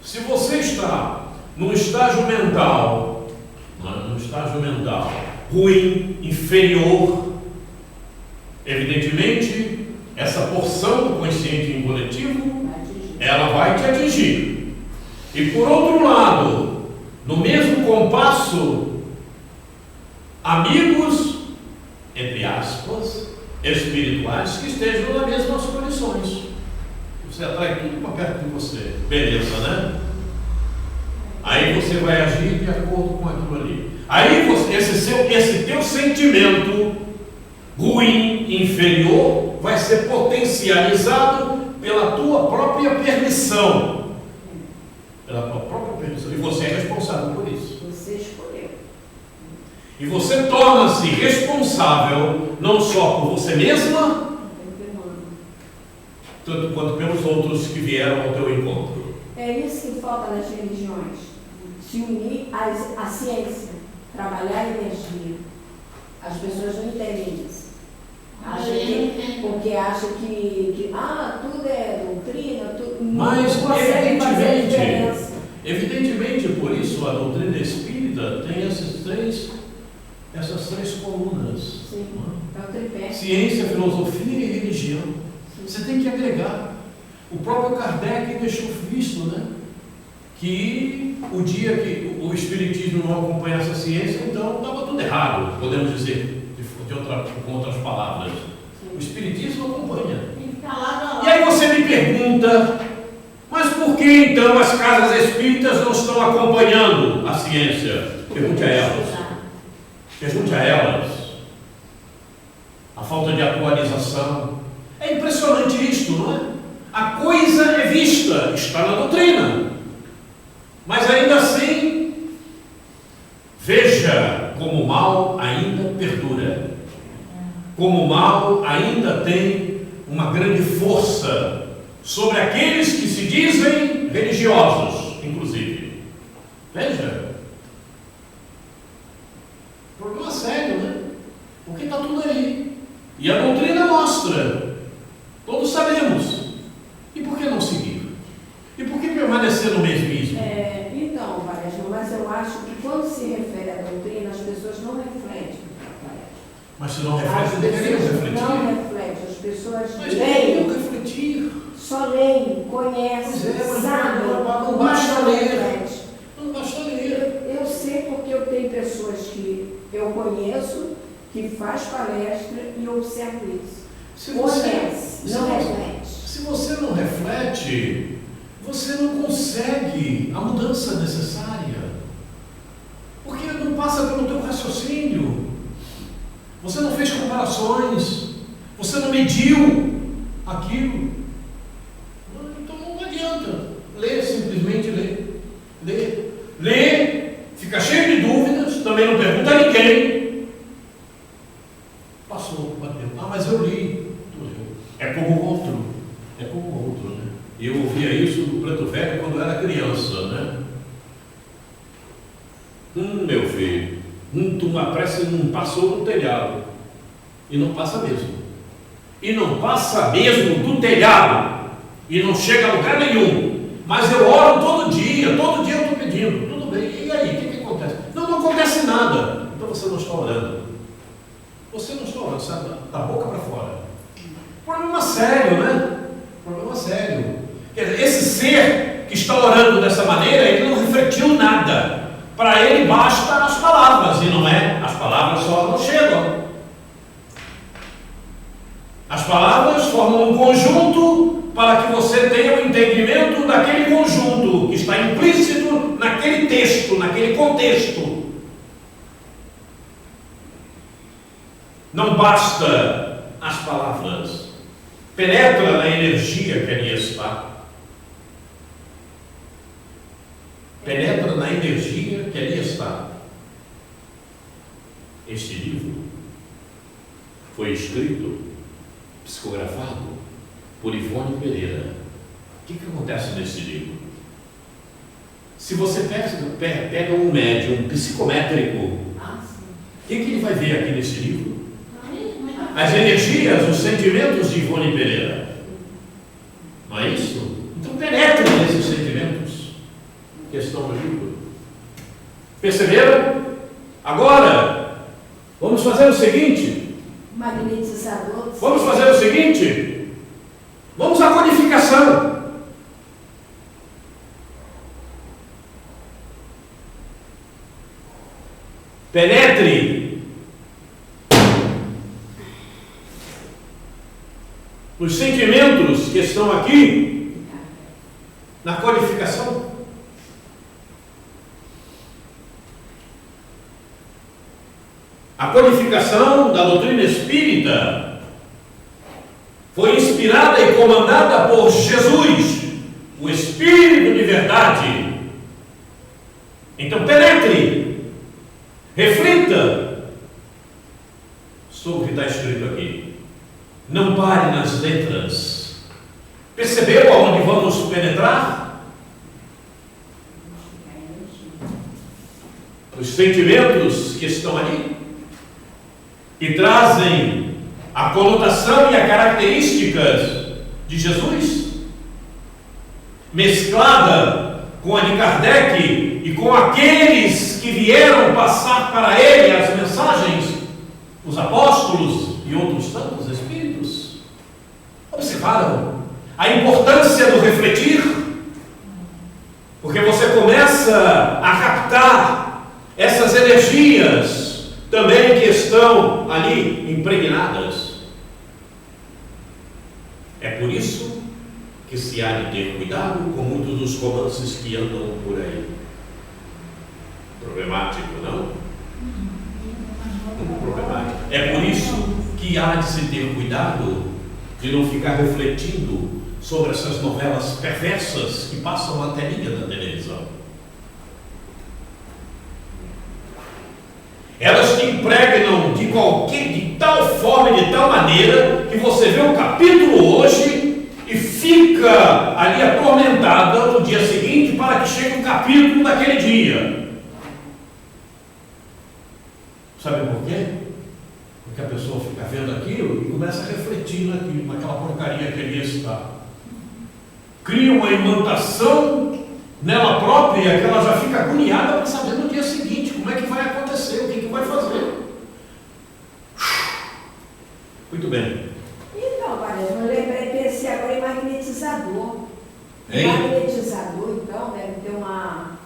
Se você está num estágio mental, ruim, inferior, evidentemente, essa porção do consciente coletivo, ela vai te atingir. E por outro lado, no mesmo compasso, amigos, entre aspas, espirituais, que estejam nas mesmas condições. Você atrai tudo para perto de você. Beleza, né? Aí você vai agir de acordo com aquilo ali. Aí esse teu sentimento ruim, inferior, vai ser potencializado pela tua própria permissão. Pela tua própria permissão. E você é responsável por isso. Você escolheu. E você torna-se responsável não só por você mesma, tanto quanto pelos outros que vieram ao teu encontro. É isso que falta nas religiões. Se unir à ciência, trabalhar a energia. As pessoas não entendem isso. Porque acham que tudo é doutrina, tudo. Mas não consegue fazer a diferença. evidentemente, por isso a doutrina espírita tem essas três colunas. Sim, é o tripé. Ciência, filosofia e religião. Você tem que agregar. O próprio Kardec deixou visto, né? Que o dia que o Espiritismo não acompanhasse a ciência, então estava tudo errado, podemos dizer, com outras palavras. O Espiritismo acompanha. E aí você me pergunta, mas por que então as casas espíritas não estão acompanhando a ciência? Pergunte a elas. Pergunte a elas. A falta de atualização. É impressionante isto, não é? A coisa é vista, está na doutrina. Mas ainda assim, veja como o mal ainda perdura. Como o mal ainda tem uma grande força sobre aqueles que se dizem religiosos, inclusive. Veja. Problema sério, né? Porque está tudo aí. E a doutrina mostra. Todos sabemos. E por que não seguir? E por que permanecer no mesmismo? Então, Varejão, mas eu acho que quando se refere à doutrina, as pessoas não refletem. Mas se não reflete, deveriam refletir. Não refletem, as pessoas Mas leem. deveriam refletir. Só leem, conhecem, sabem, não basta ler. reflete. Não basta ler. Eu sei porque eu tenho pessoas que eu conheço, que faz palestra e eu observo isso. Conhece, não reflete. Se você não reflete, você não consegue a mudança necessária. Porque não passa pelo teu raciocínio. Você não fez comparações. Você não mediu aquilo. Então não adianta. Lê, simplesmente lê. Lê, fica cheio de dúvidas, também não pergunta a ninguém. Passou, bateu. Mas eu li. É como outro. É como outro, né? E eu ouvia isso do Preto Velho quando era criança, né? Meu filho, uma prece não passou no telhado. E não passa mesmo. E não passa mesmo do telhado. E não chega a lugar nenhum. Mas eu oro todo dia eu estou pedindo. Tudo bem. E aí, o que acontece? Não acontece nada. Então você não está orando. Você não está orando, sabe? Da boca para fora. Problema sério, né? Problema sério. Quer dizer, esse ser que está orando dessa maneira, ele não refletiu nada. Para ele basta as palavras, e não é? As palavras só não chegam. As palavras formam um conjunto para que você tenha o entendimento daquele conjunto que está implícito naquele texto, naquele contexto. Não basta as palavras. Penetra na energia que ali está. Penetra na energia que ali está. Este livro foi escrito, psicografado por Ivone Pereira. O que acontece nesse livro? Se você pega um médium psicométrico, o que ele vai ver aqui nesse livro? As energias, os sentimentos de Ivone Pereira. Não é isso? Então penetre nesses sentimentos que estão no livro. Perceberam? Agora, vamos fazer o seguinte. Magnetizador. Vamos fazer o seguinte. Vamos à codificação. Penetre os sentimentos que estão aqui na codificação. A codificação da doutrina espírita foi inspirada e comandada por Jesus, o Espírito de verdade. Então penetre, reflita sobre o que está escrito aqui. Não pare nas letras. Percebeu aonde vamos penetrar? Os sentimentos que estão ali, que trazem a conotação e as características de Jesus, mesclada com a de Kardec e com aqueles que vieram passar para ele as mensagens, os apóstolos e outros tantos espíritos. Observaram a importância do refletir? Porque você começa a captar essas energias também que estão ali impregnadas. É por isso que se há de ter cuidado com muitos dos romances que andam por aí. Problemático, não? Problemático. É por isso que há de se ter cuidado de não ficar refletindo sobre essas novelas perversas que passam na telinha da televisão. Elas te impregnam de tal forma e de tal maneira que você vê um capítulo hoje e fica ali atormentada no dia seguinte para que chegue um capítulo daquele dia. Sabe por quê? Porque a pessoa fica vendo aquilo e começa a refletir naquilo, naquela porcaria que ali está. Cria uma imantação nela própria que ela já fica agoniada para saber no dia seguinte como é que vai acontecer, o que vai fazer. Muito bem. Então, parece, eu lembrei, pensei agora em magnetizador. Hein? Magnetizador, então, deve ter uma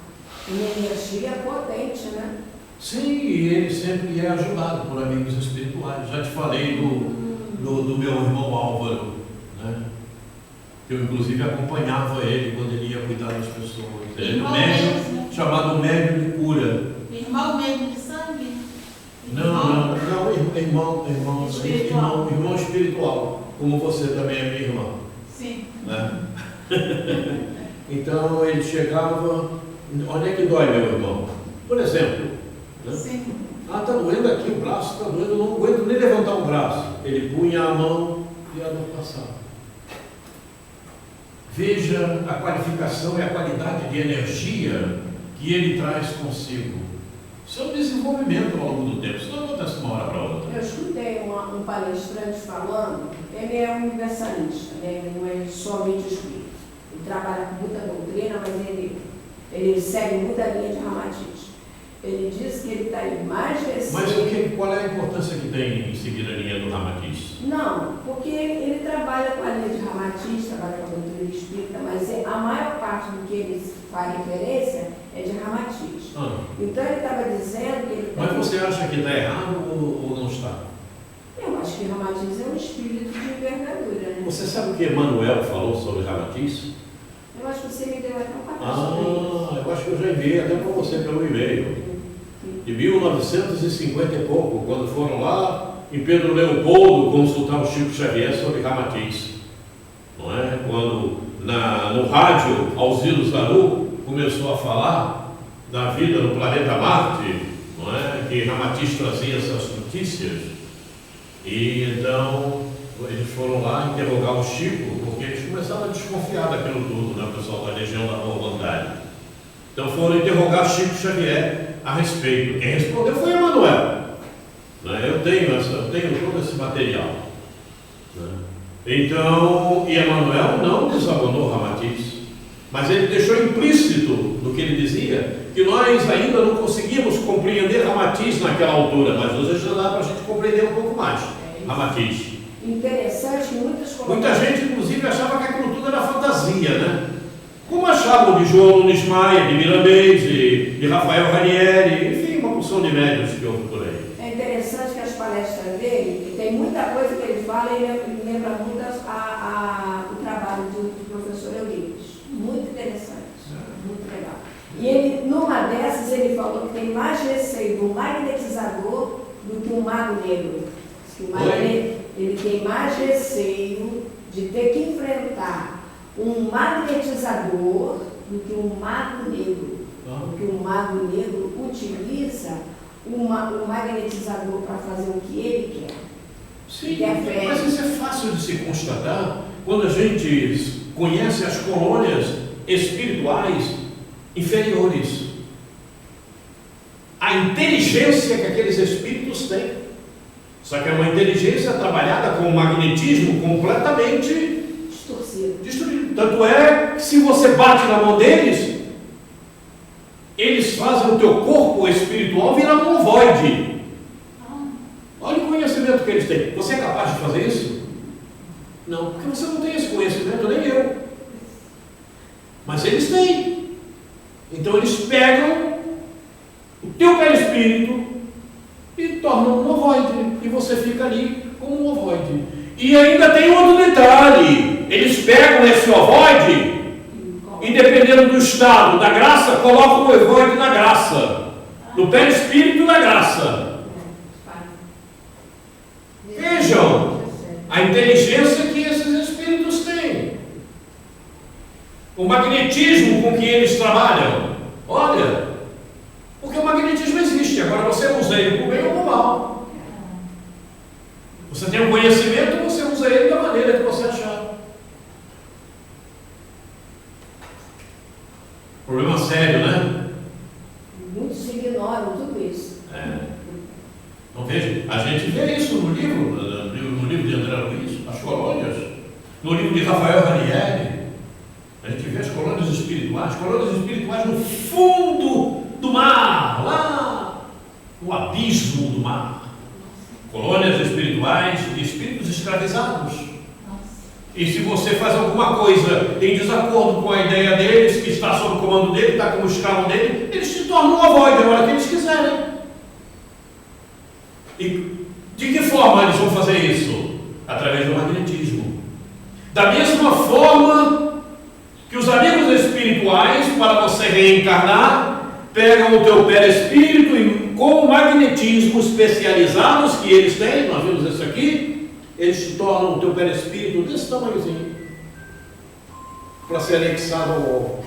energia potente, né? Sim, e ele sempre é ajudado por amigos espirituais. Já te falei do meu irmão Álvaro, né? Eu inclusive acompanhava ele quando ele ia cuidar das pessoas. Ele é um médium chamado médium de cura. Irmão mesmo de sangue? Não, irmão espiritual, como você também é minha irmã. Sim. Né? Então ele chegava, onde é que dói, meu irmão? Por exemplo, né? Sim. Está doendo aqui o braço, está doendo, não aguento nem levantar o braço. Ele punha a mão e a dor passava. Veja a qualificação e a qualidade de energia que ele traz consigo. Isso é um desenvolvimento ao longo do tempo, isso não acontece de uma hora para outra. Eu escutei um palestrante falando, ele é universalista, né? Ele não é somente espírito. Ele trabalha com muita doutrina, mas ele segue muita linha de Ramatiz. Ele diz que ele está aí mais recente. Mas qual é a importância que tem em seguir a linha do Ramatiz? Não, porque ele trabalha com a linha de Ramatiz, trabalha com a doutrina espírita, mas a maior parte do que ele faz referência é de Ramatiz. Então ele estava dizendo que ele... Mas você acha que está errado ou não está? Eu acho que Ramatiz é um espírito de envergadura, né? Você sabe o que Emmanuel falou sobre Ramatiz? Eu acho que você me deu até um pacote. Eu acho que eu já enviei até para você pelo e-mail. De 1950 e pouco, quando foram lá em Pedro Leopoldo consultar o Chico Xavier sobre Ramatiz. Não é? Quando no rádio Alziros Laru começou a falar da vida no planeta Marte, não é? Que Ramatiz trazia essas notícias. E então eles foram lá interrogar o Chico, porque eles começaram a desconfiar daquilo tudo, né? O pessoal da Legião da Boa Vontade. Então foram interrogar Chico Xavier a respeito. Quem respondeu foi Emmanuel. Eu tenho todo esse material. Então, e Emmanuel não desabonou Ramatiz, mas ele deixou implícito no que ele dizia que nós ainda não conseguimos compreender Ramatiz naquela altura, mas hoje já dá para a gente compreender um pouco mais Ramatiz. Interessante que muita gente, inclusive, achava que aquilo tudo era fantasia, né? Como achavam de João Nunes Maia, de Miramês, de Rafael Ranieri, enfim, uma porção de médiuns que houve por aí. É interessante que as palestras dele, tem muita coisa que ele fala e lembra muito o trabalho do professor Euripides. Muito interessante, muito legal. E ele, numa dessas, ele falou que tem mais receio do magnetizador do que um mago negro. O mago negro, ele tem mais receio de ter que enfrentar um magnetizador do que um mago negro. Porque o mago negro utiliza o magnetizador para fazer o que ele quer. Sim, mas isso é fácil de se constatar quando a gente conhece as colônias espirituais inferiores. A inteligência que aqueles espíritos têm. Só que é uma inteligência trabalhada com o magnetismo completamente destruído. Tanto é que se você bate na mão deles, eles fazem o teu corpo espiritual virar um ovoide. Olha o conhecimento que eles têm. Você é capaz de fazer isso? Não, porque você não tem esse conhecimento, nem eu. Mas eles têm. Então eles pegam o teu perispírito e tornam um ovoide. E você fica ali como um ovoide. E ainda tem outro detalhe. Eles pegam esse ovoide e, dependendo do estado da graça, colocam o ovoide na graça. No perispírito da graça. Vejam a inteligência que esses espíritos têm. O magnetismo com que eles trabalham. Olha, porque o magnetismo existe. Agora você usa ele para o bem ou para o mal. Você tem um conhecimento, você usa ele da maneira que você achar. Problema sério, né? Muitos ignoram tudo isso. Então veja, a gente vê isso no livro de André Luiz, as colônias, no livro de Rafael Ranieri, a gente vê as colônias espirituais no fundo do mar, lá no abismo do mar. Colônias espirituais de espíritos escravizados. E se você faz alguma coisa em desacordo com a ideia deles, que está sob o comando dele, está como escravo dele, eles se tornam um ovoide a hora que eles quiserem. E de que forma eles vão fazer isso? Através do magnetismo. Da mesma forma que os amigos espirituais, para você reencarnar, pegam o teu perispírito e com o magnetismo especializados que eles têm, nós vimos isso aqui, eles te tornam o teu perispírito desse tamanhozinho, para ser anexado ao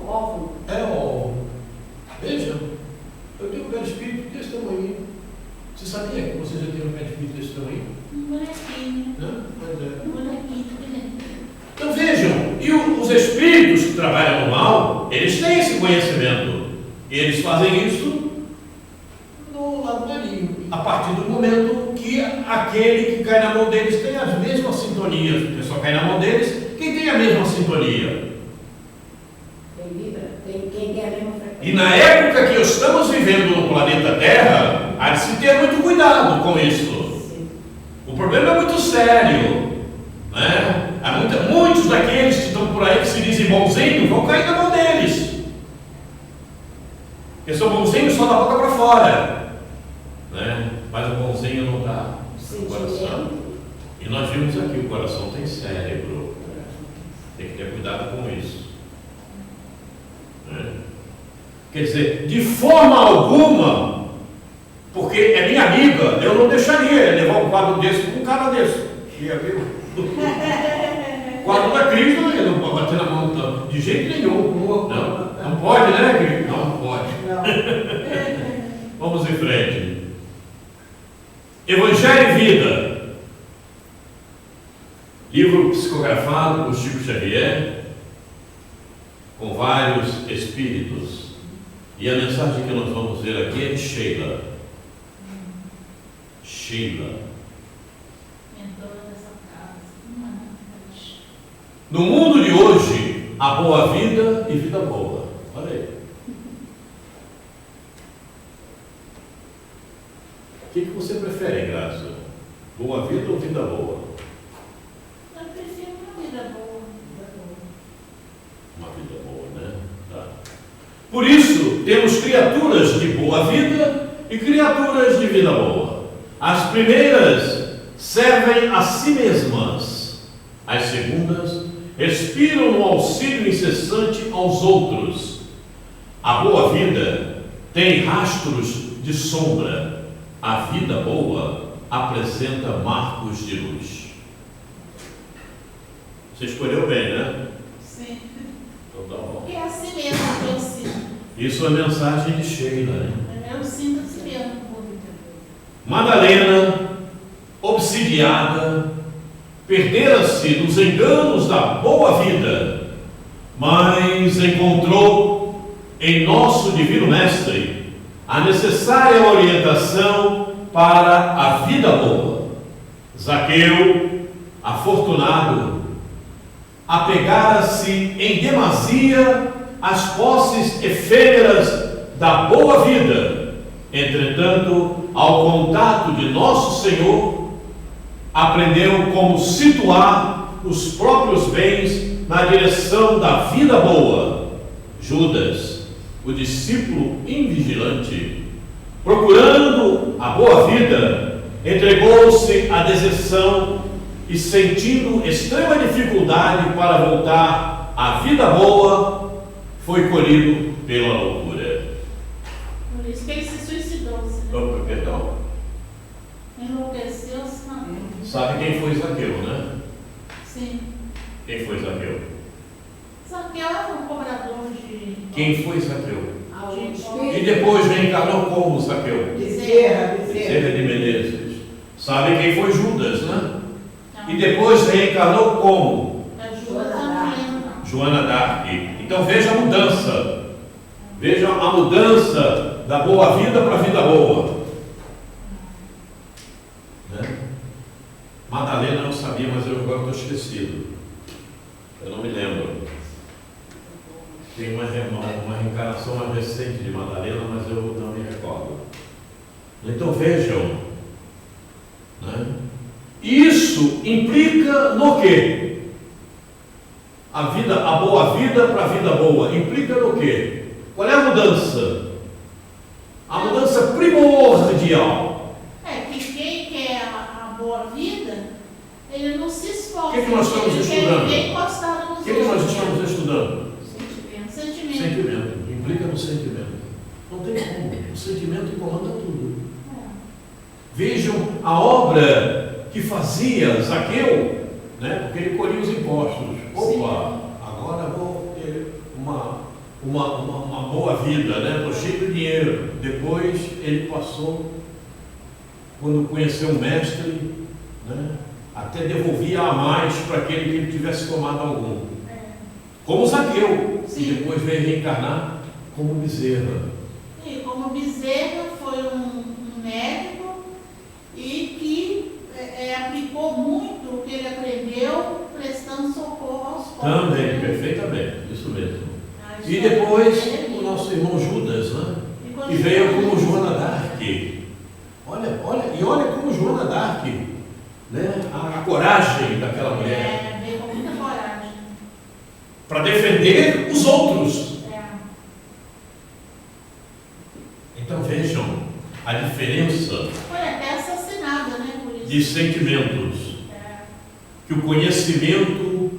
óvulo. Veja, eu tenho um perispírito desse tamanho. Você sabia que você já tem um perispírito desse tamanho? Um bonequinho. Um bonequinho. Então vejam, e os espíritos que trabalham no mal, eles têm esse conhecimento. E eles fazem isso no lado maligno, a partir do momento que aquele que cai na mão deles tem as mesmas sintonias, porque só cai na mão deles quem tem a mesma sintonia. Quem tem a mesma frequência. E na época que estamos vivendo no planeta Terra, há de se ter muito cuidado com isso. Sim. O problema é muito sério, né? Muitos daqueles que estão por aí que se dizem bonzinhos vão cair na mão deles. Porque são bonzinhos só da boca para fora, né? Mas o bonzinho não está no coração. E nós vimos aqui, o coração tem cérebro. Tem que ter cuidado com isso. Quer dizer, de forma alguma, porque é minha amiga, eu não deixaria levar um quadro desse com um cara desse. O quadro da Cris eu não pode bater na mão de jeito nenhum. Não pode, né, Cris? Não pode. Vamos em frente. Evangelho e Vida. Livro psicografado por Chico Xavier, com vários espíritos. E a mensagem que nós vamos ver aqui é de Sheila. No mundo de hoje, há boa vida e vida boa. Olha aí. O que você prefere, Graça? Boa vida ou vida boa? Eu prefiro uma vida boa. Uma vida boa, né? Tá. Por isso, temos criaturas de boa vida e criaturas de vida boa. As primeiras servem a si mesmas. As segundas expiram no auxílio incessante aos outros. A boa vida tem rastros de sombra. A vida boa apresenta marcos de luz. Você escolheu bem, né? Sim. Então tá bom. E é assim mesmo que eu sinto. Isso é mensagem de Sheila, né? Eu sinto assim mesmo. Madalena, obsidiada, perdera-se nos enganos da boa vida, mas encontrou em nosso Divino Mestre a necessária orientação para a vida boa. Zaqueu, afortunado, apegara-se em demasia às posses efêmeras da boa vida. Entretanto, ao contato de Nosso Senhor, aprendeu como situar os próprios bens na direção da vida boa. Judas, o discípulo invigilante, procurando a boa vida, entregou-se à deserção e, sentindo extrema dificuldade para voltar à vida boa, foi colhido pela loucura. Por isso que ele se suicidou-se. Opa, perdão. Enlouqueceu-se. Sabe quem foi Zaqueu, né? Sim. Quem foi Zaqueu? Zaqueu era um cobrador de... Quem foi Zaqueu? Ao E espírito. depois reencarnou como Zaqueu? Bezerra. Bezerra de Menezes. Sabe quem foi Judas, né? Não. E depois reencarnou como? Ajuda também. Joana d'Arc. Então veja a mudança. Veja a mudança da boa vida para a vida boa. Né? Madalena eu sabia, mas eu agora estou esquecido. Eu não me lembro. Tem uma reencarnação mais recente de Madalena, mas eu não me recordo. Então vejam, né? Isso implica no quê? A boa vida para a vida boa implica no quê? Qual é a mudança? A mudança primordial. É que quem quer a boa vida, ele não se esforça. O que nós estamos ele estudando? Quer viver encostado nos O que nós outros. estamos estudando? Sentimento. Sentimento. Implica no sentimento. Não tem como. O sentimento comanda tudo. Vejam a obra que fazia Zaqueu, né? Porque ele colhia os impostos. Opa, agora vou ter uma boa vida, né? Estou cheio de dinheiro. Depois ele passou, quando conheceu o mestre, né? Até devolvia a mais para aquele que ele tivesse tomado algum. Como Zaqueu, Sim. e depois veio reencarnar como Bezerra. E como Bezerra foi um médico e que aplicou muito o que ele aprendeu prestando socorro aos pobres. Também, perfeitamente, isso mesmo. A E história depois dele. o nosso irmão Judas, né? E E veio como Joana d'Arc. Olha como Joana d'Arc, né? A coragem daquela mulher Veio com muita coragem. para defender os outros. Então vejam a diferença Foi até assassinada, né? Por isso. de sentimentos que o conhecimento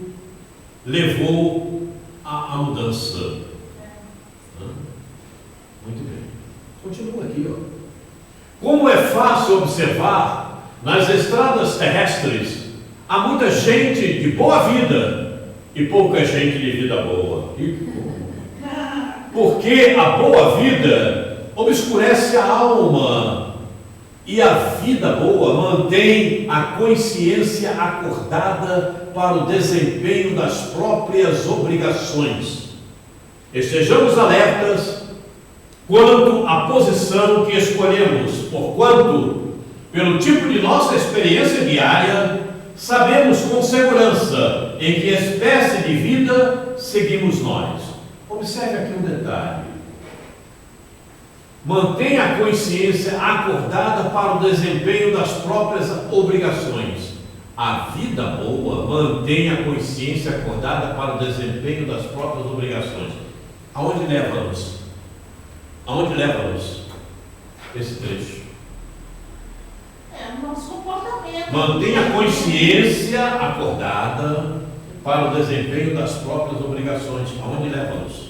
levou à mudança. Muito bem. Continua aqui, ó. Como é fácil observar, nas estradas terrestres há muita gente de boa vida e pouca gente de vida boa. Porque a boa vida obscurece a alma e a vida boa mantém a consciência acordada para o desempenho das próprias obrigações. Estejamos alertas quanto à posição que escolhemos, porquanto, pelo tipo de nossa experiência diária, sabemos com segurança em que espécie de vida seguimos nós. Observe aqui um detalhe. Mantenha a consciência acordada para o desempenho das próprias obrigações. A vida boa mantém a consciência acordada para o desempenho das próprias obrigações. Aonde leva-nos? Aonde leva-nos esse trecho? O nosso comportamento. Mantenha a consciência acordada para o desempenho das próprias obrigações. Aonde leva-nos?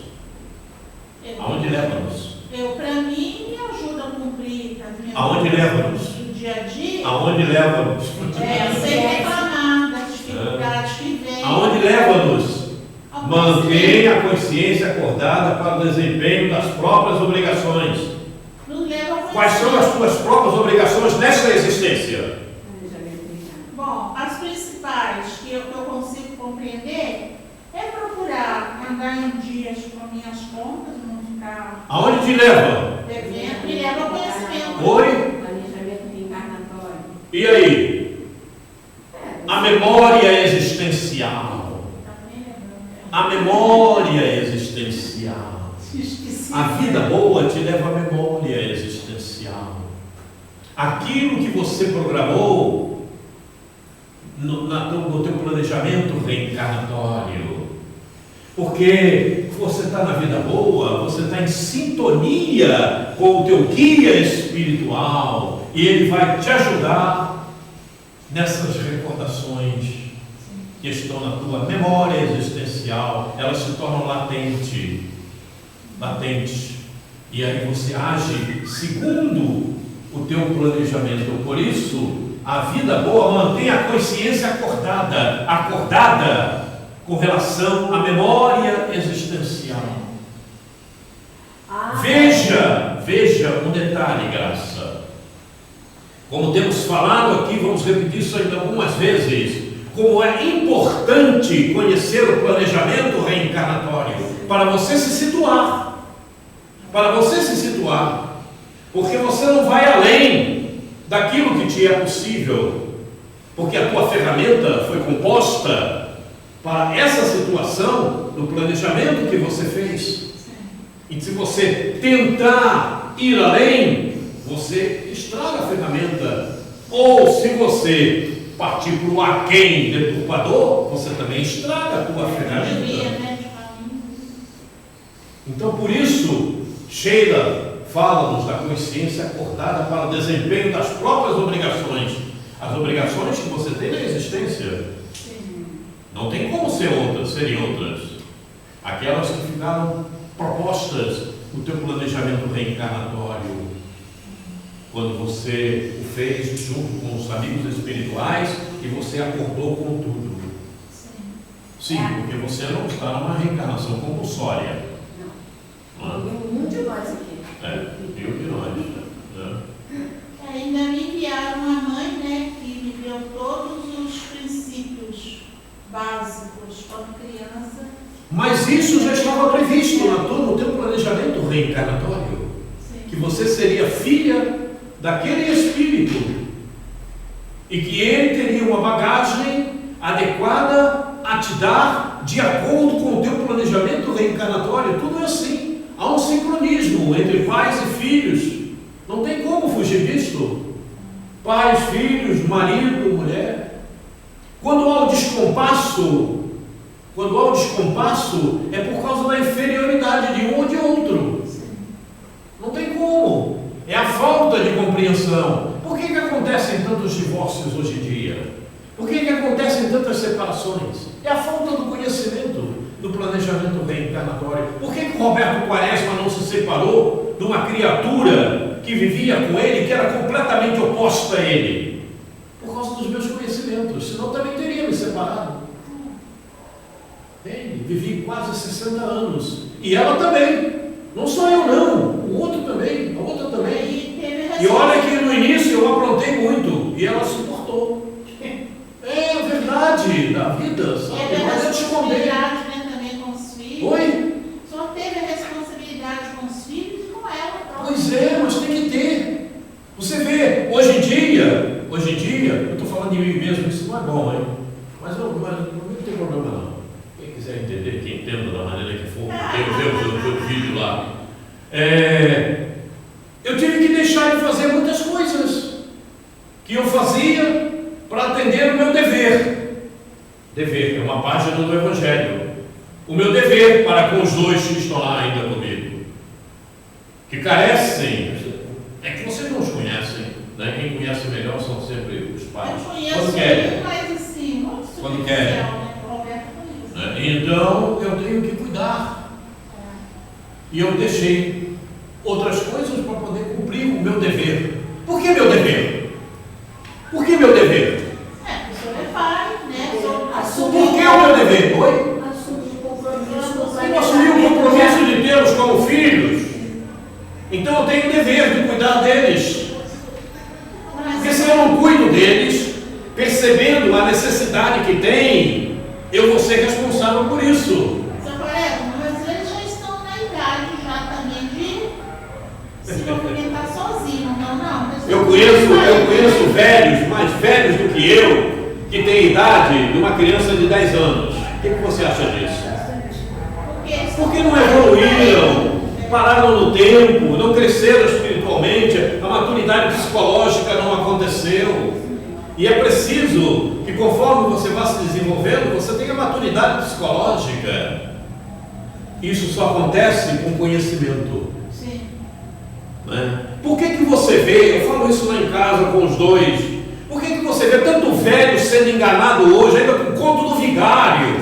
Aonde leva-nos? Para mim, me ajuda a cumprir as minhas Aonde leva-nos? do dia a dia. Aonde leva-nos? Sem reclamar das dificuldades que vêm. Aonde leva-nos? Ao Mantém a consciência acordada para o desempenho das próprias obrigações. Nos leva ao Quais são as tuas próprias obrigações nesta existência? Bom, as principais que eu consigo compreender é procurar andar em dias com minhas contas, não ficar Aonde te leva? devendo, e leva ao conhecimento. Oi? Planejamento reencarnatório. E aí? A memória existencial. A memória existencial. Esqueci. A vida boa te leva à memória existencial. Aquilo que você programou no teu planejamento reencarnatório. Porque você está na vida boa, você está em sintonia com o teu guia espiritual e ele vai te ajudar nessas recordações que estão na tua memória existencial. Elas se tornam latentes, e aí você age segundo o teu planejamento. Por isso, a vida boa mantém a consciência acordada com relação à memória existencial. Veja um detalhe, Graça. Como temos falado aqui, vamos repetir isso ainda algumas vezes, como é importante conhecer o planejamento reencarnatório para você se situar. Porque você não vai além daquilo que te é possível, porque a tua ferramenta foi composta para essa situação do planejamento que você fez. E se você tentar ir além, você estraga a ferramenta. Ou se você partir para o aquém deturpador, você também estraga a tua ferramenta. Então, por isso, Sheila fala-nos da consciência acordada para o desempenho das próprias obrigações. As obrigações que você tem na existência. Não tem como serem outras. Aquelas que ficaram propostas no teu planejamento reencarnatório. Quando você o fez junto com os amigos espirituais e você acordou com tudo. Sim, porque você não está numa reencarnação compulsória. Nenhum de nós aqui. Nenhum de nós. Né? Ainda me enviaram uma mãe, né, que me deu todos os princípios básicos quando criança. Mas isso já estava previsto no teu planejamento reencarnatório. Sim. Que você seria filha daquele espírito e que ele teria uma bagagem adequada a te dar de acordo com o teu planejamento reencarnatório. Tudo é assim. Há um sincronismo entre pais e filhos. Não tem como fugir disso. Pais, filhos, marido, mulher. Quando há o descompasso, é por causa da inferioridade de um ou de outro. Não tem como. É a falta de compreensão. Por que acontecem tantos divórcios hoje em dia? Por que acontecem tantas separações? É a falta do conhecimento do planejamento reencarnatório. Por que Roberto Quaresma não se separou de uma criatura que vivia com ele, que era completamente oposta a ele? Por causa dos meus conhecimentos. Senão também teria me separado. Vivi quase 60 anos. E ela também. Não só eu não. O outro também. A outra também. E olha que no início eu aprontei muito. E ela suportou. É a verdade da vida, sabe? Teve a Mas é de esconder. responsabilidade, né, também com os filhos. Oi? Só teve a responsabilidade com os filhos e com ela própria. Pois é, mas tem que ter. Você vê, hoje em dia, eu estou falando de mim mesmo, isso não é bom, hein? Mas não tem problema não. Quem quiser entender, que entenda da maneira que for, tem o teu vídeo lá. Eu tive que deixar de fazer muitas coisas que eu fazia para atender o meu dever. Dever, é uma página do Evangelho. O meu dever para com os dois que estão lá ainda comigo. Que carecem. É que vocês não os conhecem, né? Quem conhece melhor são sempre os pais. Eu conheço Quando querem. ele, mas assim, muito Quando superficial, querem. né? O Roberto Então eu tenho que cuidar. E eu deixei outras coisas para poder cumprir o meu dever. Por que meu dever? Por que meu dever? O senhor é pai, né? O senhor Por que o meu dever? Oi? Assumir o compromisso. Eu assumi o compromisso de tê-los como filhos. Então eu tenho o dever de cuidar deles. Porque se eu não cuido deles, percebendo a necessidade que tem, eu vou ser responsável por isso. Seu colega, mas eles já estão na idade já também de se movimentar sozinho, não. Eu conheço velhos, mais velhos do que eu, que têm idade de uma criança de 10 anos. O que você acha disso? Porque não evoluíram, pararam no tempo, não cresceram espiritualmente, a maturidade psicológica não aconteceu. E é preciso que, conforme você vá se desenvolvendo, você tenha maturidade psicológica. Isso só acontece com conhecimento. Sim. Né? Por que você vê, eu falo isso lá em casa com os dois, por que você vê tanto velho sendo enganado hoje, ainda com o conto do vigário?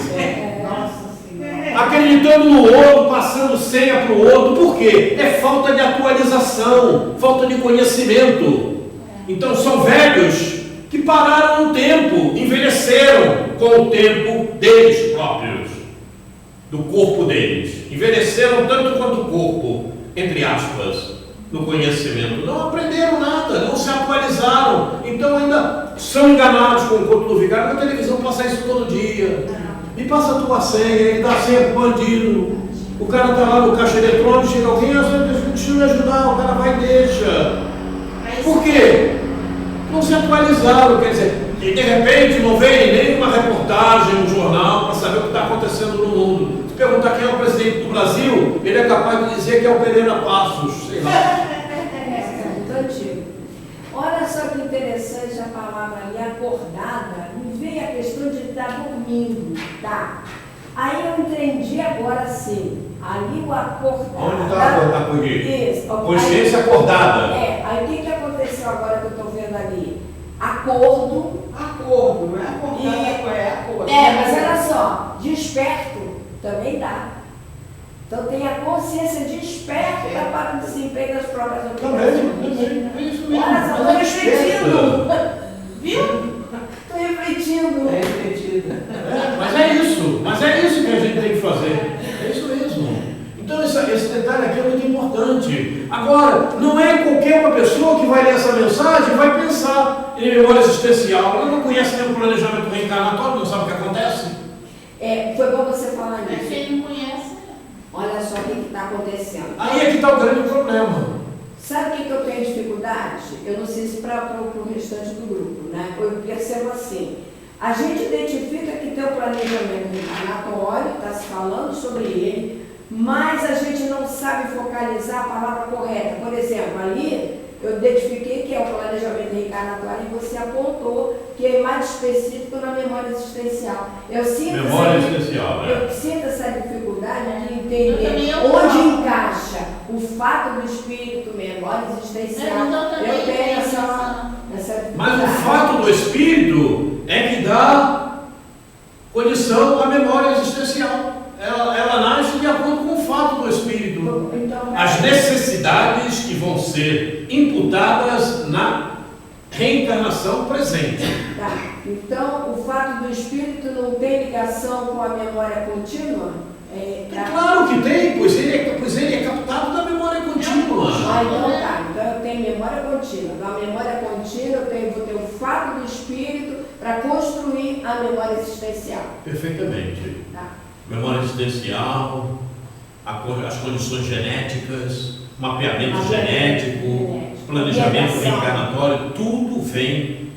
Acreditando no outro, passando senha para o outro. Por quê? É falta de atualização, falta de conhecimento. Então são velhos que pararam no tempo, envelheceram com o tempo deles próprios, do corpo deles. Envelheceram tanto quanto o corpo, entre aspas, no conhecimento. Não aprenderam nada, não se atualizaram. Então ainda são enganados com o conto do vigário. Na televisão passa isso todo dia. Me passa a tua senha, ele dá a senha pro bandido. O cara está lá no caixa eletrônico, chega alguém, deixa eu me ajudar, o cara vai e deixa. Por quê? Não se atualizaram, quer dizer, e de repente não vem nenhuma reportagem no jornal para saber o que está acontecendo no mundo. Se perguntar quem é o presidente do Brasil, ele é capaz de dizer que é o Pereira Passos, sei lá. É muito antigo. Olha só que interessante a palavra ali, acordada, me veio a questão de estar dormindo, tá? Aí eu entendi agora sim, ali o acordado... Onde está acordado por quê? Isso. Consciência acordada. Aí o que aconteceu agora que eu estou vendo ali? Acordo. Acordo, não é acordar, é acordo. Mas olha só, desperto também dá. Então tem a consciência desperta para o desempenho das próprias obrigações. Também, é isso mesmo. Olha só, estou refletindo. Viu? Estou refletindo. É refletido. Mas é isso que a gente tem que fazer. É isso mesmo. Então esse detalhe aqui é muito importante. Agora, não é qualquer uma pessoa que vai ler essa mensagem e vai pensar em memória existencial. Ela não conhece nem o planejamento reencarnatório, não sabe o que acontece. Foi bom você falar Mas nisso. quem não conhece, Olha só o que está acontecendo. Aí é que está o grande problema. Sabe o que eu tenho dificuldade? Eu não sei se para o restante do grupo, né? Eu percebo assim. A gente identifica que tem o planejamento reencarnatório, está se falando sobre ele, mas a gente não sabe focalizar a palavra correta. Por exemplo, ali eu identifiquei que é o planejamento reencarnatório e você apontou que é mais específico na memória existencial. Eu sinto essa dificuldade de entender onde encaixa o fato do espírito, memória existencial. Eu tenho essa dificuldade. Mas o fato do espírito é que dá condição à memória existencial. Ela nasce de acordo com o fato do espírito. Então, As necessidades que vão ser imputadas na reencarnação presente. Tá. Então, o fato do espírito não tem ligação com a memória contínua? Claro que tem, pois ele é captado da memória contínua. Então tá. Então eu tenho memória contínua. Na memória contínua eu vou ter o fato do espírito para construir a memória existencial. Perfeitamente. Tá. Memória existencial, as condições genéticas, mapeamento genético, planejamento reencarnatório, tudo vem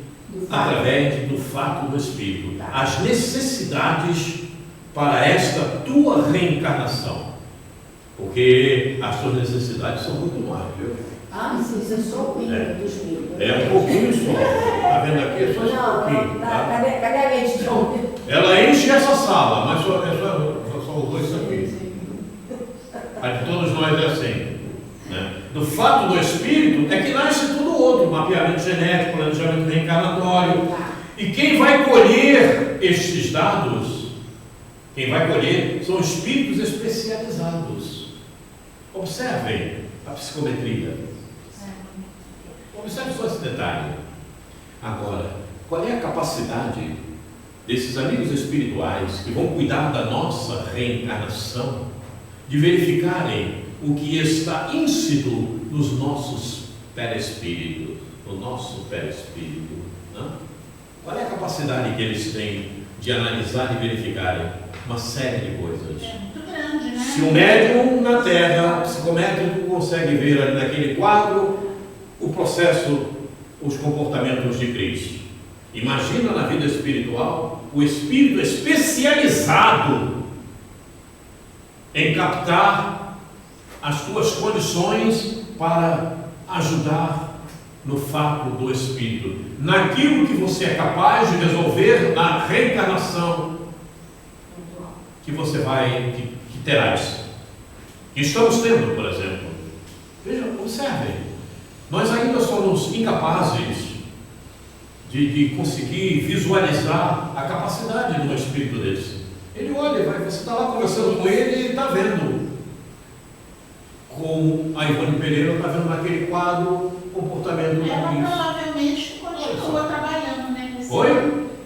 através do fato do espírito. Tá. As necessidades para esta tua reencarnação. Porque as tuas necessidades são muito mais, viu? Sim, isso é só o mínimo dos mínimos. É um pouquinho só. Está vendo aqui? É só esse pouquinho. Tá. Cadê a lente de ontem? Ela enche essa sala, mas só usou isso aqui. Mas todos nós é assim. Né? Do fato do espírito é que nasce tudo outro, mapeamento genético, planejamento reencarnatório. E quem vai colher estes dados Quem vai colher são espíritos especializados. Observem a psicometria. Observe só esse detalhe. Agora, qual é a capacidade desses amigos espirituais que vão cuidar da nossa reencarnação de verificarem o que está íncito nos nossos perespíritos, no nosso perispírito? Não? Qual é a capacidade que eles têm de analisar e verificarem uma série de coisas? É muito grande, né? Se o médium na Terra, psicométrico, consegue ver ali naquele quadro o processo, os comportamentos de Cristo, imagina na vida espiritual o espírito especializado em captar as tuas condições para ajudar no fato do espírito, naquilo que você é capaz de resolver na reencarnação que você vai, que terás, que estamos tendo, por exemplo. Vejam, observem, nós ainda somos incapazes de conseguir visualizar a capacidade de um espírito desse. Ele olha, você está lá conversando com ele e está vendo. Com a Ivone Pereira, está vendo naquele quadro o comportamento do Ela Cristo. provavelmente continua trabalhando, né? Oi?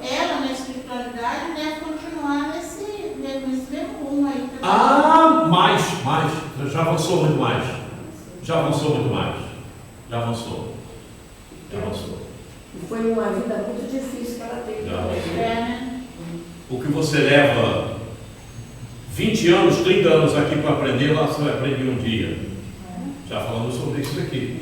Ela, na espiritualidade, deve continuar nesse mesmo rumo aí. Ah, mais. Já avançou muito mais. Já avançou. E foi uma vida muito difícil que ela teve. Né? O que você leva 20 anos, 30 anos aqui para aprender, lá você vai aprender um dia. Já falamos sobre isso aqui.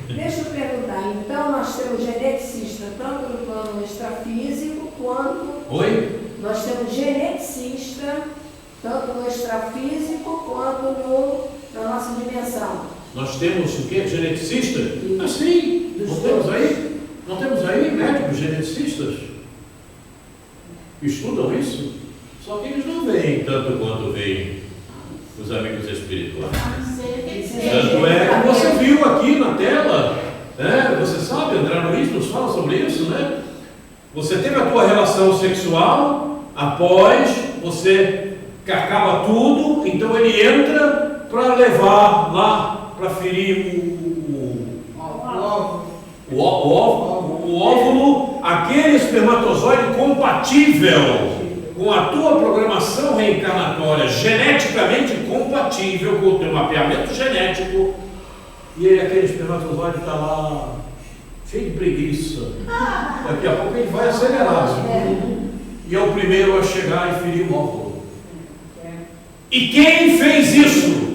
Deixa eu perguntar, então nós temos geneticista tanto no plano extrafísico quanto... Oi? Nós temos geneticista tanto no extrafísico quanto na nossa dimensão. Nós temos o quê? Geneticista? Ah, sim. Não temos aí médicos geneticistas que estudam isso? Só que eles não veem tanto quanto veem os amigos espirituais. Não sei o que seja. Tanto é que você viu aqui na tela, né? Você sabe, André Luiz nos fala sobre isso, né? Você teve a tua relação sexual, após você que acaba tudo, então ele entra para levar lá, para ferir o óvulo, aquele espermatozoide compatível com a tua programação reencarnatória, geneticamente compatível com o teu mapeamento genético, e aí aquele espermatozoide está lá, cheio de preguiça. Daqui a pouco ele vai acelerar. E é o primeiro a chegar e ferir o óvulo. E quem fez isso?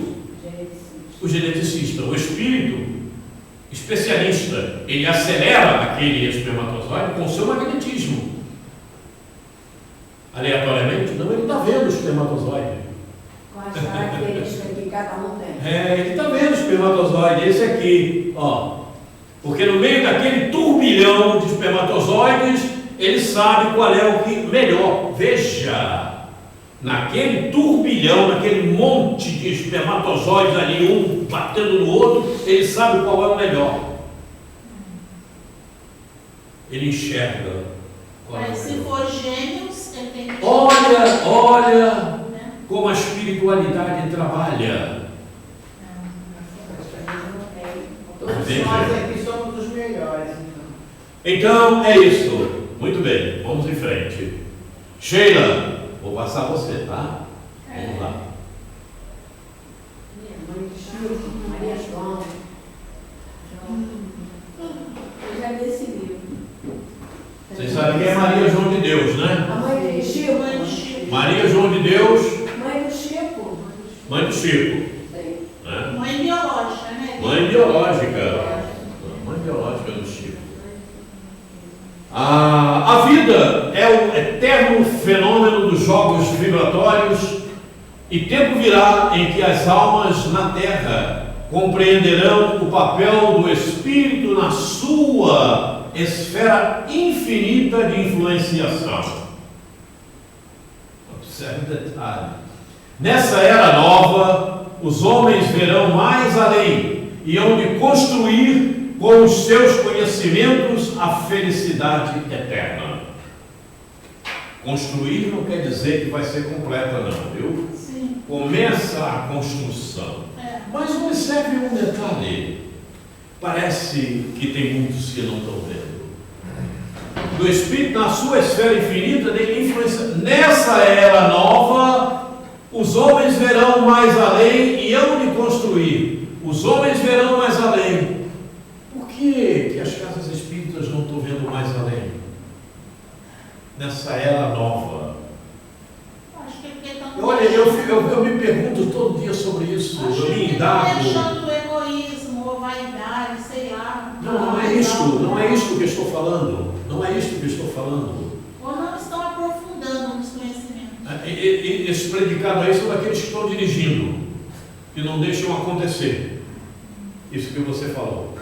O geneticista, o espírito especialista. Ele acelera aquele espermatozoide com o seu magnetismo. Aleatoriamente? Não, ele está vendo o espermatozoide. Com as características que cada um tem. Ele está vendo o espermatozoide, esse aqui, ó. Porque no meio daquele turbilhão de espermatozoides, ele sabe qual é o que melhor. Veja, naquele turbilhão, naquele monte de espermatozoides ali, um batendo no outro, ele sabe qual é o melhor. Ele enxerga qual é o Mas se melhor. for gêmeos, ele tem que... Olha como a espiritualidade trabalha. Todos nós aqui somos os melhores. Então é isso. Muito bem, vamos em frente. Sheila, vou passar a você, tá? Vamos lá. Mãe de Chico, Maria João. Eu já li esse livro. Vocês sabem quem é Maria João de Deus, né? A mãe de Chico. Mãe de Chico. Maria João de Deus, Mãe do Chico. mãe do Chico. Sim. Né? Mãe biológica, né? Mãe biológica. Mãe biológica do Chico. A vida é o eterno fenômeno dos jogos vibratórios, e tempo virá em que as almas na Terra compreenderão o papel do Espírito na sua esfera infinita de influenciação. Observe o detalhe. Nessa era nova, os homens verão mais além e hão de construir com os seus conhecimentos a felicidade eterna. Construir não quer dizer que vai ser completa, não, viu? Sim. Começa a construção. Mas observe um detalhe. Parece que tem muitos que não estão vendo. Do Espírito, na sua esfera infinita, dele influência. Nessa era nova, os homens verão mais além e hão de construir. Os homens verão mais além. Por que as casas espíritas não estão vendo mais além? Nessa era nova. Acho que porque estão Olha, eu me pergunto todo dia sobre isso. Eu me indago. deixando o egoísmo ou vaidade, sei lá. Não é isto que eu estou falando. Não é isto que eu estou falando. Ou não estão aprofundando nos conhecimentos. Esse predicado aí são daqueles que estão dirigindo, que não deixam acontecer. Isso que você falou.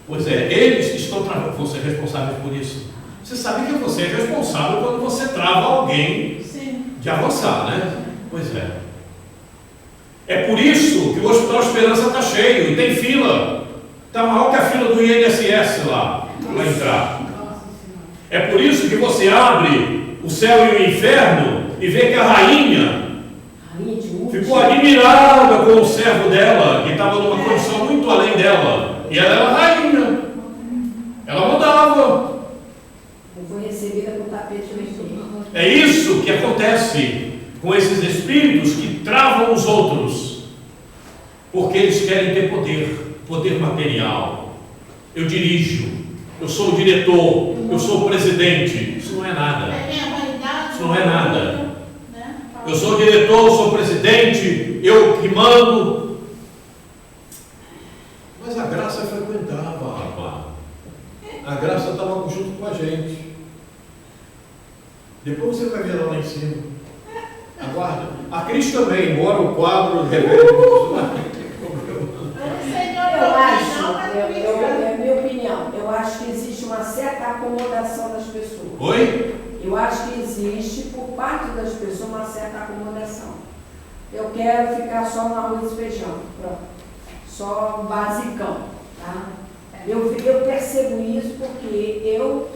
Pois é, eles estão vão ser responsáveis por isso. Você sabe que você é responsável quando você trava alguém de avançar, né? Pois é. É por isso que o Hospital Esperança está cheio e tem fila. Está maior que a fila do INSS lá, para entrar. É por isso que você abre o céu e o inferno e vê que a rainha ficou admirada com o servo dela, que estava numa condição muito além dela. E ela era rainha. Ela mandava. Foi recebida com tapete vermelho. É isso que acontece com esses espíritos que travam os outros, porque eles querem ter poder material. Eu dirijo, eu sou o diretor, eu sou o presidente. Isso não é nada. Isso não é nada. Eu sou o diretor, eu sou o presidente, eu que mando. Mas a graça frequentava, rapaz. A graça estava junto com a gente. Depois você vai ver ela lá em cima. Aguarda. A Cris também, embora o quadro revele. É minha opinião. Eu acho que existe uma certa acomodação das pessoas. Oi? Eu acho que existe, por parte das pessoas, uma certa acomodação. Eu quero ficar só no arroz e feijão. Pronto. Só basicão. Tá? Eu percebo isso porque eu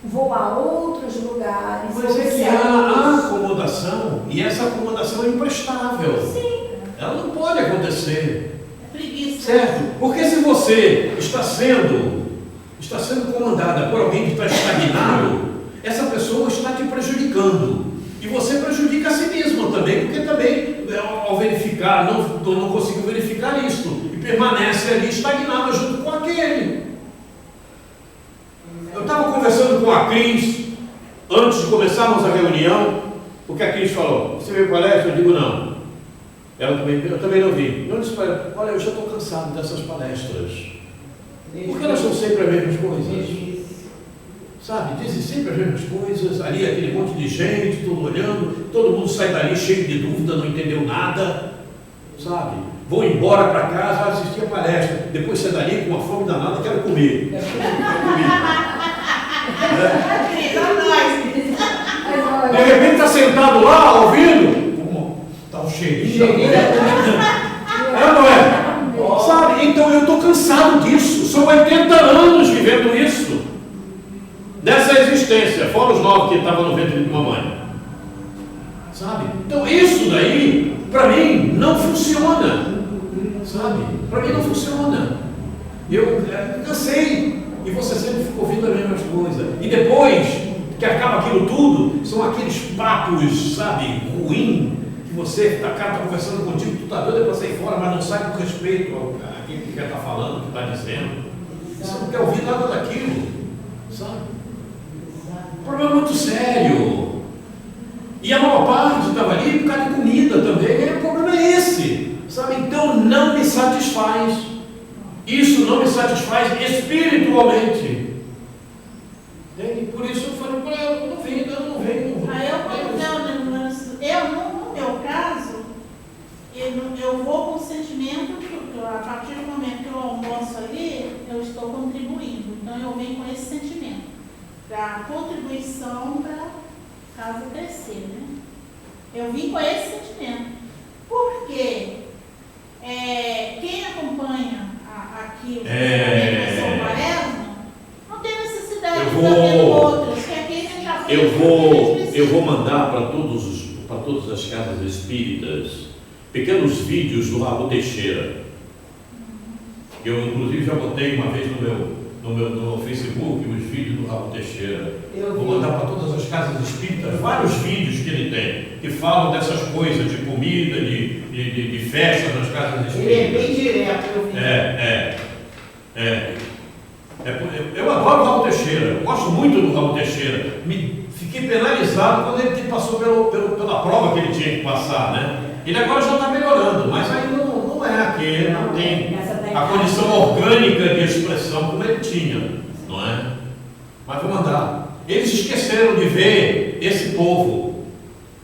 vou a outros lugares. Mas é que há acomodação, e essa acomodação é imprestável. Sim. Ela não pode acontecer. É preguiça. Certo? Porque se você está sendo comandada por alguém que está estagnado, essa pessoa está te prejudicando. E você prejudica a si mesmo também, porque também, ao verificar, não conseguiu verificar isso, e permanece ali estagnado junto com aquele. Eu estava conversando com a Cris, antes de começarmos a reunião, porque a Cris falou: você veio palestra? Eu digo não. Eu também não vi. Eu disse para ela: olha, eu já estou cansado dessas palestras. Porque elas são sempre as mesmas coisas. Sabe, dizem sempre as mesmas coisas, ali aquele monte de gente, todo olhando, todo mundo sai dali cheio de dúvida, não entendeu nada, sabe? Vou embora para casa, assistir a palestra, depois sai dali com uma fome danada, quero comer. De repente está sentado lá, ouvindo, está um cheirinho. É, não é? Sabe, então eu estou cansado disso, são 80 anos vivendo isso. Dessa existência, fora os 9 que estavam no ventre de mamãe. Sabe? Então isso daí, para mim, não funciona. Sabe? Para mim não funciona. Eu cansei. E você sempre fica ouvindo as mesmas coisas. E depois que acaba aquilo tudo, são aqueles papos, sabe, ruim, que você, o cara está conversando contigo, tu está doido para sair fora, mas não sai com respeito a quem que quer estar falando, que está dizendo. Você não quer ouvir nada daquilo. Sabe? Um problema muito sério. E a maior parte estava ali por causa de comida também. E o problema é esse. Sabe? Então não me satisfaz. Isso não me satisfaz espiritualmente. E por isso eu falei para ela: não vem. Aí no meu caso, eu vou com o sentimento que a partir do momento que eu almoço ali, eu estou contribuindo. Então eu venho com esse sentimento. Da contribuição para a casa crescer, né? Eu vim com esse sentimento. Porque quem acompanha aqui o São Quaresma não tem necessidade de saber outros, que aqui a gente já fez. mandar para todas as casas espíritas pequenos vídeos do Raul Teixeira. Eu, inclusive, já botei uma vez no Facebook os vídeos do Raul Teixeira. Vou mandar para todas as casas espíritas vários vídeos que ele tem, que falam dessas coisas de comida, de festa nas casas espíritas. Ele é bem direto, eu vi. Eu adoro o Raul Teixeira, gosto muito do Raul Teixeira. Fiquei penalizado quando ele passou pela prova que ele tinha que passar, né? Ele agora já está melhorando, mas ainda não é aquele, não tem a condição orgânica de expressão como ele tinha, não é? Mas vou mandar. Eles esqueceram de ver esse povo,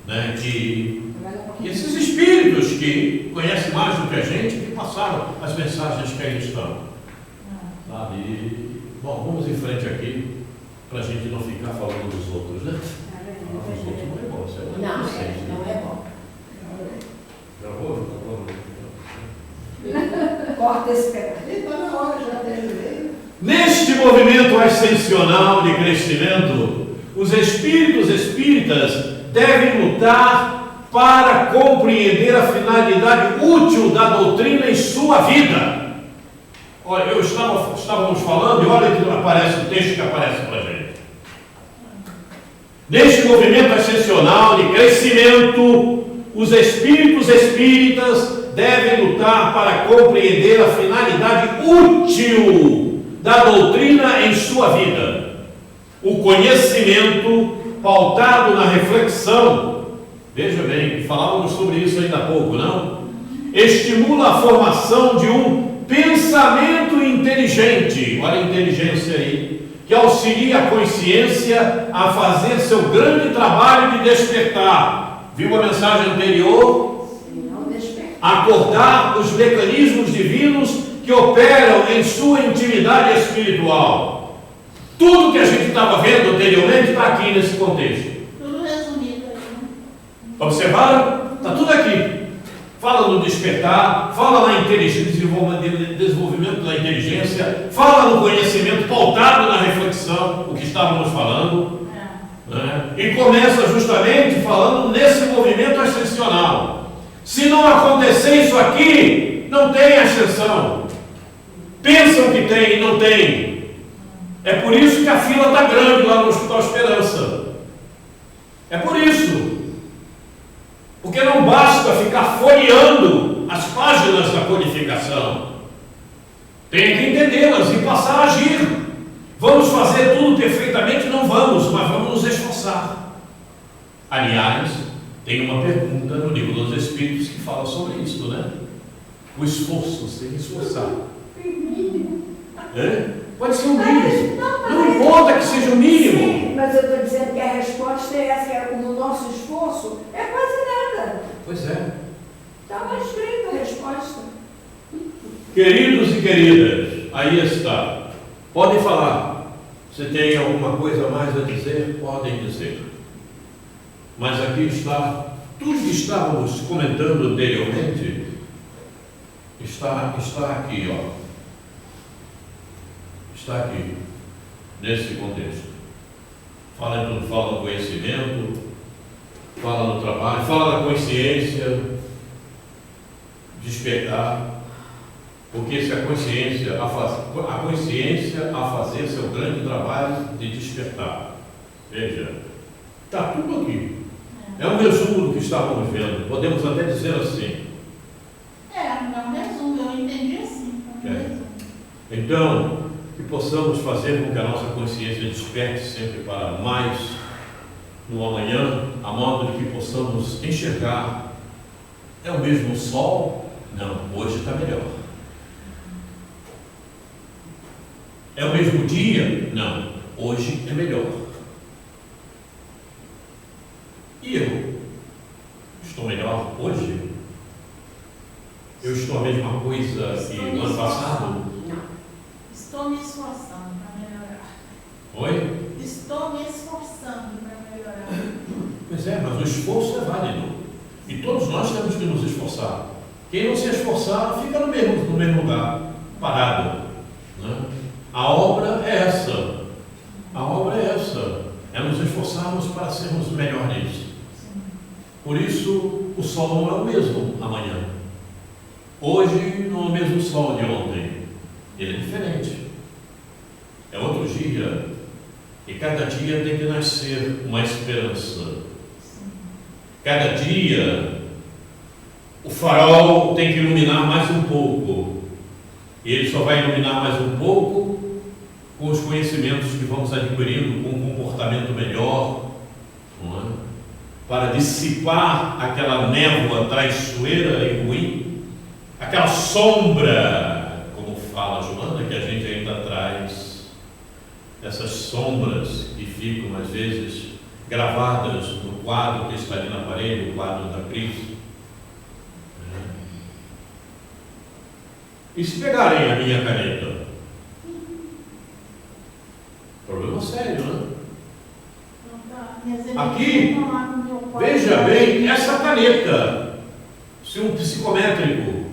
né? Esses espíritos que conhecem mais do que a gente, que passaram as mensagens que aí estão. Sabe? Bom, vamos em frente aqui, para a gente não ficar falando dos outros, né? Falar dos outros não é bom, isso Não é bom. Gravou? Corta esse pedaço. Ele está na hora já dele. Neste movimento ascensional de crescimento, os espíritos espíritas devem lutar para compreender a finalidade útil da doutrina em sua vida. Olha, estávamos falando, e olha que aparece o texto que aparece para a gente. Neste movimento ascensional de crescimento, os espíritos espíritas devem lutar para compreender a finalidade útil da doutrina em sua vida. O conhecimento pautado na reflexão, veja bem, falávamos sobre isso ainda há pouco, não? Estimula a formação de um pensamento inteligente, olha a inteligência aí, que auxilia a consciência a fazer seu grande trabalho de despertar. Viu a mensagem anterior? Acordar os mecanismos divinos que operam em sua intimidade espiritual. Tudo que a gente estava vendo anteriormente está aqui nesse contexto. Tudo resumido aí, né? Observaram? Está tudo aqui. Fala no despertar, fala na inteligência, desenvolvimento da inteligência, fala no conhecimento pautado na reflexão, o que estávamos falando. Né? E começa justamente falando nesse movimento ascensional. Se não acontecer isso aqui, não tem ascensão. Pensam que tem e não tem. É por isso que a fila está grande lá no Hospital Esperança. É por isso. Porque não basta ficar folheando as páginas da codificação. Tem que entendê-las e passar a agir. Vamos fazer tudo perfeitamente? Não vamos, mas vamos nos esforçar. Aliás, tem uma pergunta no Livro dos Espíritos que fala sobre isso, né? O esforço, você tem que esforçar. Pode ser o mínimo. Não importa que seja o mínimo. Sim, mas eu estou dizendo que a resposta é essa, que é o nosso esforço é quase nada. Pois é. Está lá escrito a resposta. Queridos e queridas, aí está. Podem falar. Se tem alguma coisa mais a dizer, podem dizer. Mas aqui está, tudo que estávamos comentando anteriormente, está aqui, ó. Está aqui, nesse contexto. Fala no conhecimento, fala no trabalho, fala na consciência, despertar. Porque se a consciência a fazer seu grande trabalho de despertar. Veja, está tudo aqui. É um resumo do que estávamos vendo. Podemos até dizer assim. Não é um resumo, eu entendi assim. Então, que possamos fazer com que a nossa consciência desperte sempre para mais no amanhã, a modo de que possamos enxergar. É o mesmo sol? Não, hoje está melhor. É o mesmo dia? Não, hoje é melhor. E eu? Estou melhor hoje? Eu estou a mesma coisa que no ano passado? Estou me esforçando para melhorar. Oi? Estou me esforçando para melhorar. Pois é, mas o esforço é válido. E todos nós temos que nos esforçar. Quem não se esforçar fica no mesmo lugar, parado. Né? A obra é essa. A obra é essa. É nos esforçar esforçarmos para sermos melhores. Por isso, o sol não é o mesmo amanhã. Hoje não é o mesmo sol de ontem. Ele é diferente. É outro dia. E cada dia tem que nascer uma esperança. Cada dia o farol tem que iluminar mais um pouco. E ele só vai iluminar mais um pouco com os conhecimentos que vamos adquirindo, com um comportamento melhor, não é? Para dissipar aquela névoa traiçoeira e ruim, aquela sombra, como fala Joana, que a gente ainda traz, essas sombras que ficam às vezes gravadas no quadro que está ali na parede, o quadro da Cristo. E se pegarem a minha caneta? Problema sério, né? Aqui, veja bem, essa caneta, se um psicométrico,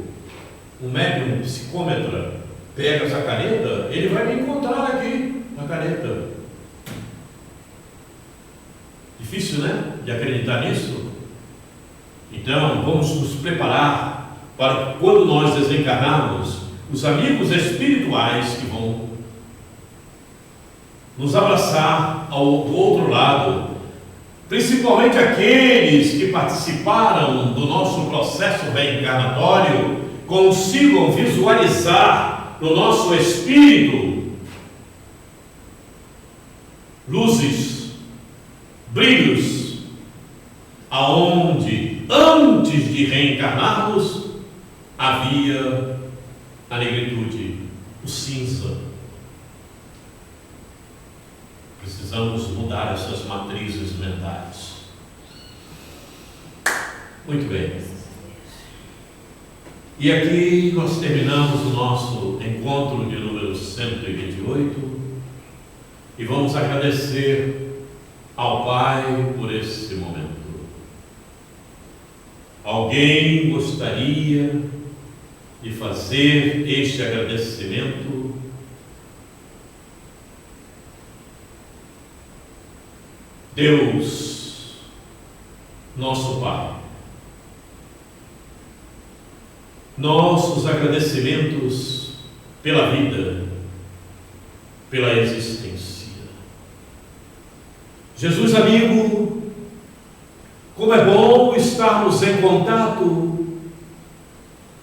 um médium, um psicômetra, pega essa caneta, ele vai me encontrar aqui, na caneta. Difícil, né? De acreditar nisso? Então, vamos nos preparar para quando nós desencarnarmos, os amigos espirituais que vão nos abraçar do outro lado, principalmente aqueles que participaram do nosso processo reencarnatório, consigam visualizar no nosso espírito luzes, brilhos, aonde antes de reencarnarmos havia a negritude, o cinza. Precisamos mudar essas matrizes mentais. Muito bem. E aqui nós terminamos o nosso encontro de número 128 e vamos agradecer ao Pai por esse momento. Alguém gostaria de fazer este agradecimento? Deus, nosso Pai, nossos agradecimentos pela vida, pela existência. Jesus amigo, como é bom estarmos em contato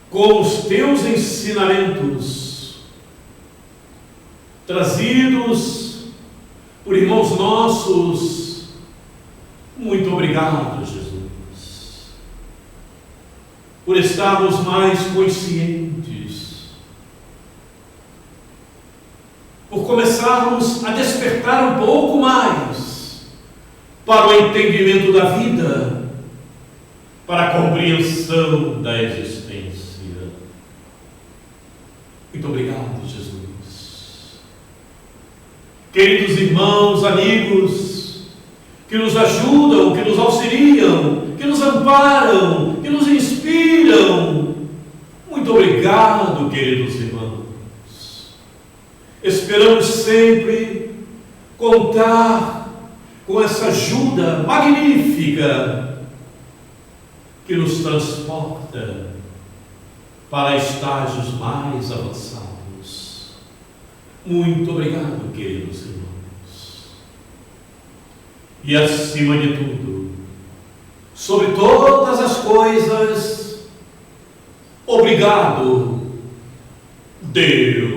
com os teus ensinamentos, trazidos por irmãos nossos. Muito obrigado, Jesus, por estarmos mais conscientes, por começarmos a despertar um pouco mais para o entendimento da vida, para a compreensão da existência. Muito obrigado, Jesus. Queridos irmãos, amigos, que nos ajudam, que nos auxiliam, que nos amparam, que nos inspiram. Muito obrigado, queridos irmãos. Esperamos sempre contar com essa ajuda magnífica que nos transporta para estágios mais avançados. Muito obrigado, queridos irmãos. E acima de tudo, sobre todas as coisas, obrigado, Deus.